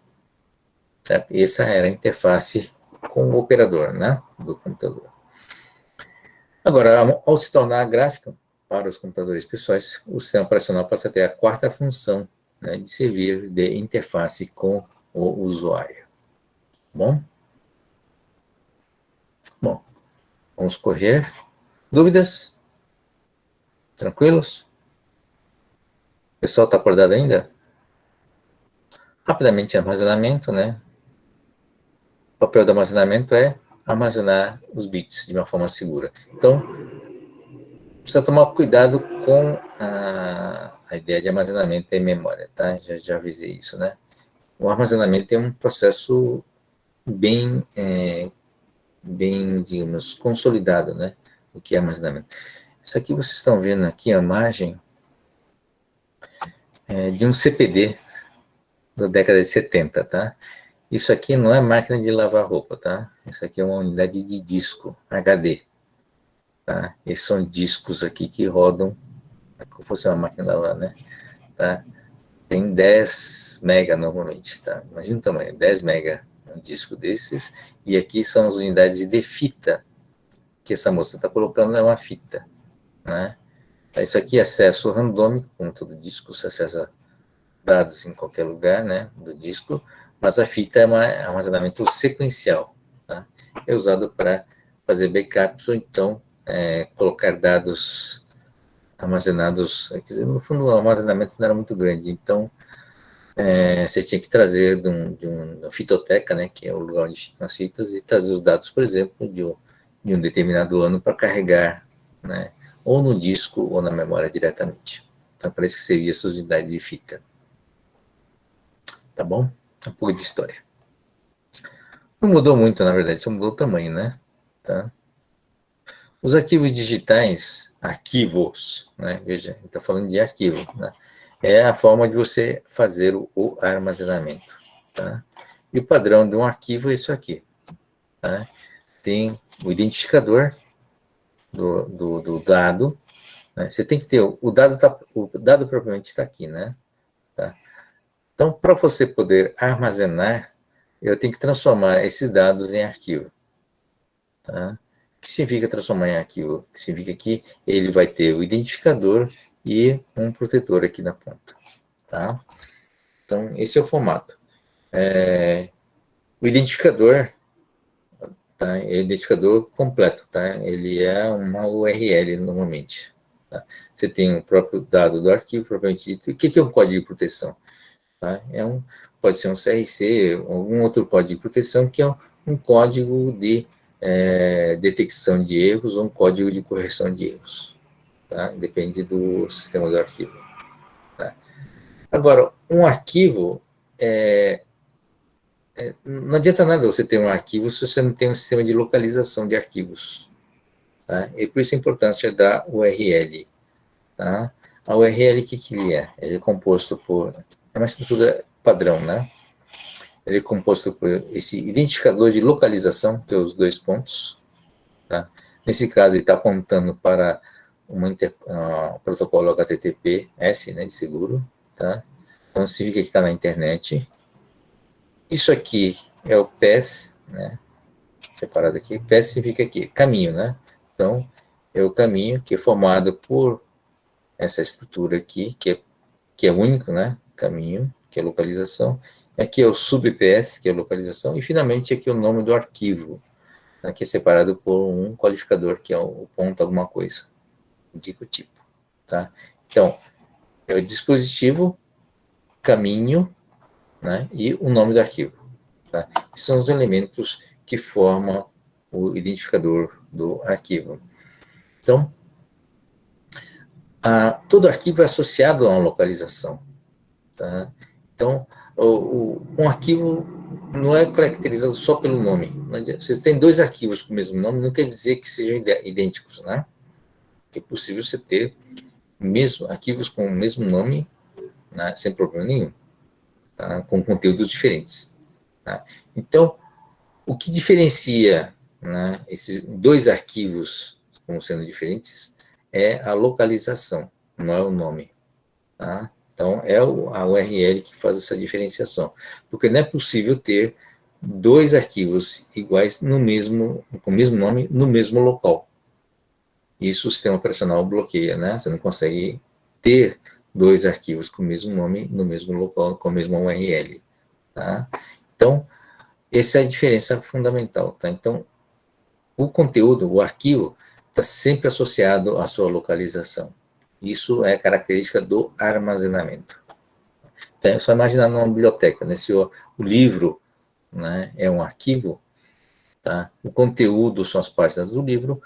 Certo? Essa era a interface com o operador, né, do computador. Agora, ao se tornar gráfica para os computadores pessoais, o sistema operacional passa a ter a quarta função, né, de servir de interface com o usuário. Bom? Bom, vamos correr. Dúvidas? Tranquilos? O pessoal está acordado ainda? Rapidamente, armazenamento, né? O papel do armazenamento é armazenar os bits de uma forma segura. Então, precisa tomar cuidado com a ideia de armazenamento em memória, tá? Já avisei isso, né? O armazenamento é um processo bem, digamos, consolidado, né? O que é armazenamento. Isso aqui vocês estão vendo aqui a imagem de um CPD da década de 70, tá? Isso aqui não é máquina de lavar roupa, tá? Isso aqui é uma unidade de disco, HD, tá? Esses são discos aqui que rodam, como se fosse uma máquina de lavar, né? Tá? Tem 10 mega normalmente, tá? Imagina o tamanho, 10 mega um disco desses, e aqui são as unidades de fita, que essa moça está colocando é uma fita, né? Isso aqui é acesso randômico, como todo disco, você acessa dados em qualquer lugar, né, do disco, mas a fita é um armazenamento sequencial, tá? É usado para fazer backups ou então colocar dados armazenados, quer dizer, no fundo o armazenamento não era muito grande, então você tinha que trazer de uma fitoteca, né, que é o lugar onde ficam as fitas, e trazer os dados, por exemplo, de um determinado ano para carregar, né, ou no disco ou na memória diretamente. Então, parece que seria essas unidades de fita. Tá bom? Um pouco de história. Não mudou muito, na verdade, só mudou o tamanho, né? Tá? Os arquivos digitais, arquivos, né? Veja, está falando de arquivo, né? É a forma de você fazer o armazenamento, tá? E o padrão de um arquivo é isso aqui, tá? Tem o identificador do dado, né? Você tem que ter, o dado propriamente está aqui, né? Tá? Então, para você poder armazenar, eu tenho que transformar esses dados em arquivo. Tá? O que significa transformar em arquivo? Que significa que ele vai ter o identificador e um protetor aqui na ponta. Tá? Então, esse é o formato. O identificador, tá? É o identificador completo. Tá? Ele é uma URL normalmente. Tá? Você tem o próprio dado do arquivo, propriamente dito. O que é um código de proteção? Tá? Pode ser um CRC, algum outro código de proteção, que é um código de detecção de erros ou um código de correção de erros. Tá? Depende do sistema do arquivo. Tá? Agora, um arquivo não adianta nada você ter um arquivo se você não tem um sistema de localização de arquivos. Tá? E por isso a importância da URL. Tá? A URL, o que ele é? Ele é composto por... É uma estrutura padrão, né? Ele é composto por esse identificador de localização, que é os dois pontos. Tá? Nesse caso, ele está apontando para um protocolo HTTPS, né, de seguro. Tá? Então, significa que está na internet. Isso aqui é o PES, né? Separado aqui. PES significa aqui, caminho, né? Então, é o caminho que é formado por essa estrutura aqui, que é único, né? Caminho, que é localização. Aqui é o sub-PS, que é localização. E, finalmente, aqui é o nome do arquivo, né, que é separado por um qualificador, que é o ponto alguma coisa. Indica o tipo. Tá? Então, é o dispositivo, caminho, né, e o nome do arquivo. Tá? Esses são os elementos que formam o identificador do arquivo. Então, todo arquivo é associado a uma localização. Tá? Então, um arquivo não é caracterizado só pelo nome. Você tem dois arquivos com o mesmo nome, não quer dizer que sejam idênticos, né? É possível você ter arquivos com o mesmo nome, né, sem problema nenhum, tá? Com conteúdos diferentes. Tá? Então, o que diferencia, né, esses dois arquivos como sendo diferentes é a localização, não é o nome. Tá? Então, é a URL que faz essa diferenciação. Porque não é possível ter dois arquivos iguais com o mesmo nome no mesmo local. Isso o sistema operacional bloqueia, né? Você não consegue ter dois arquivos com o mesmo nome no mesmo local, com a mesma URL. Tá? Então, essa é a diferença fundamental. Tá? Então, o conteúdo, o arquivo, está sempre associado à sua localização. Isso é característica do armazenamento. Então, é só imaginar numa biblioteca, né? Se o livro, né, é um arquivo, tá? O conteúdo são as páginas do livro,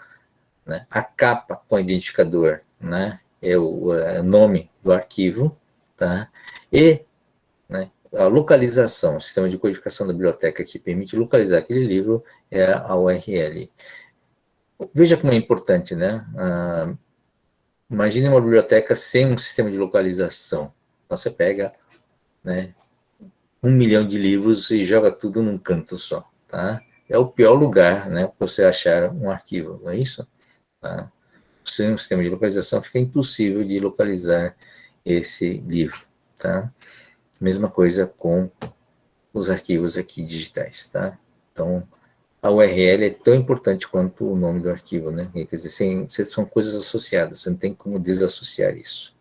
né? A capa com identificador, né, é o nome do arquivo, tá? E, né, a localização, o sistema de codificação da biblioteca que permite localizar aquele livro é a URL. Veja como é importante, né? Imagine uma biblioteca sem um sistema de localização. Então, você pega, né, 1 milhão de livros e joga tudo num canto só, tá? É o pior lugar, né, para você achar um arquivo, não é isso? Tá? Sem um sistema de localização fica impossível de localizar esse livro, tá? Mesma coisa com os arquivos aqui digitais, tá? Então, a URL é tão importante quanto o nome do arquivo, né? Quer dizer, são coisas associadas, você não tem como desassociar isso,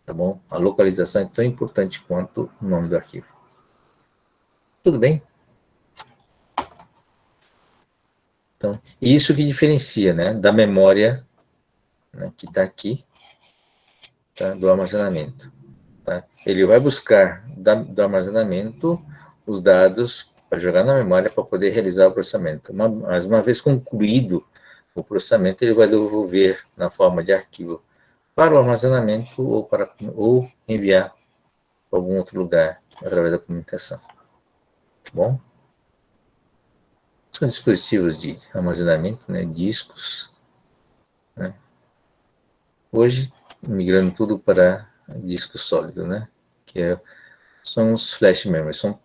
tá bom? A localização é tão importante quanto o nome do arquivo. Tudo bem? Então, isso que diferencia, né, da memória, né, que está aqui, tá, do armazenamento. Tá? Ele vai buscar do armazenamento os dados para jogar na memória para poder realizar o processamento. Mas uma vez concluído o processamento, ele vai devolver na forma de arquivo para o armazenamento ou enviar para algum outro lugar através da comunicação. Tá bom? São dispositivos de armazenamento, né, discos, né? Hoje, migrando tudo para disco sólido, né? São os flash memory, são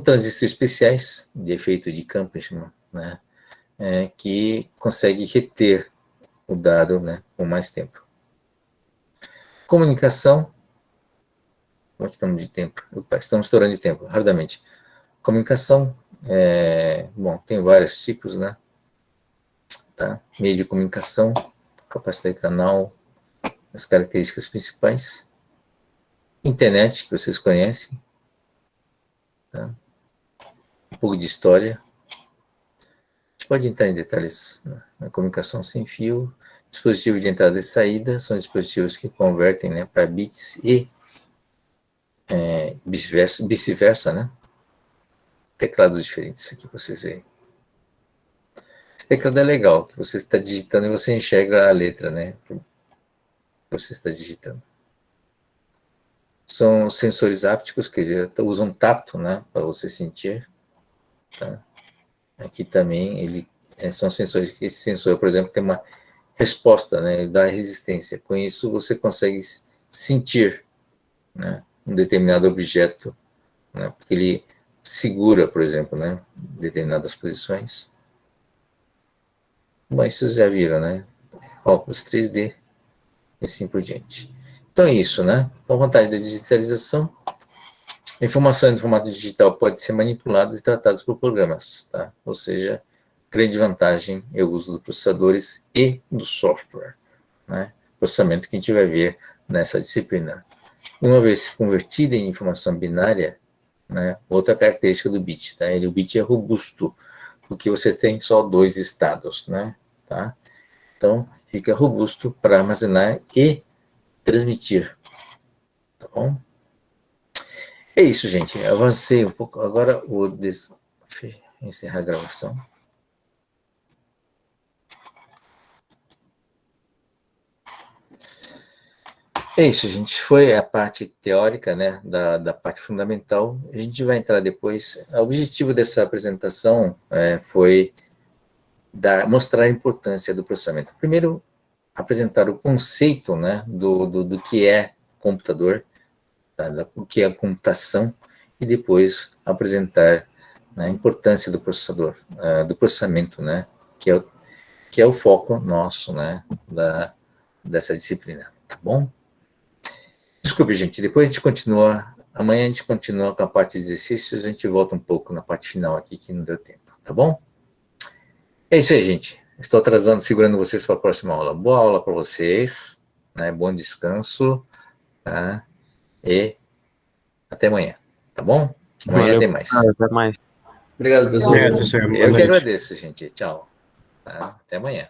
transistores especiais de efeito de Compton, né? Que consegue reter o dado, né, por mais tempo. Comunicação, como é que estamos de tempo? Opa, estamos estourando de tempo, rapidamente. Comunicação, bom, tem vários tipos, né? Tá? Meio de comunicação, capacidade de canal, as características principais. Internet, que vocês conhecem, tá? Um pouco de história. A gente pode entrar em detalhes na comunicação sem fio. Dispositivo de entrada e saída são dispositivos que convertem, né, para bits e vice-versa, né? Teclados diferentes aqui para vocês verem. Esse teclado é legal, que você está digitando e você enxerga a letra, né? Que você está digitando. são sensores ápticos, quer dizer, usam tato, né, para você sentir. Tá? Aqui também são sensores que esse sensor, por exemplo, tem uma resposta, né, ele dá resistência. Com isso você consegue sentir, né, um determinado objeto, né, porque ele segura, por exemplo, né, determinadas posições. Bom, isso vocês já viram, né? Óculos 3D e assim por diante. Então é isso, né? Com a vantagem da digitalização, a informação em formato digital pode ser manipulada e tratada por programas, tá? Ou seja, grande vantagem é o uso dos processadores e do software, né? Processamento que a gente vai ver nessa disciplina. Uma vez convertida em informação binária, né? Outra característica do bit, tá? O bit é robusto, porque você tem só 2 estados, né? Tá? Então, fica robusto para armazenar e transmitir, tá bom? É isso, gente. Avancei um pouco. Agora vou encerrar a gravação. É isso, gente. Foi a parte teórica, né, da parte fundamental. A gente vai entrar depois. O objetivo dessa apresentação foi mostrar a importância do processamento. Primeiro, apresentar o conceito, né, do que é computador, tá, o que é computação, e depois apresentar, né, a importância do processador, do processamento, né, que é o foco nosso, né, dessa disciplina, tá bom? Desculpe, gente, depois a gente continua, amanhã a gente continua com a parte de exercícios, a gente volta um pouco na parte final aqui, que não deu tempo, tá bom? É isso aí, gente. Estou atrasando, segurando vocês para a próxima aula. Boa aula para vocês, né? Bom descanso, tá? E até amanhã, tá bom? Amanhã Valeu, tem mais. até mais. Obrigado, pessoal. Obrigado, professor. Boa Eu que noite. agradeço, gente. Tchau. Tá? Até amanhã.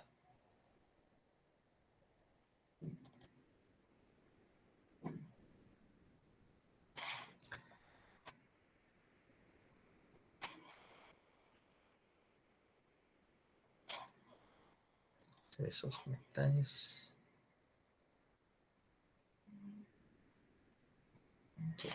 Deixa eu ver só os comentários. Okay.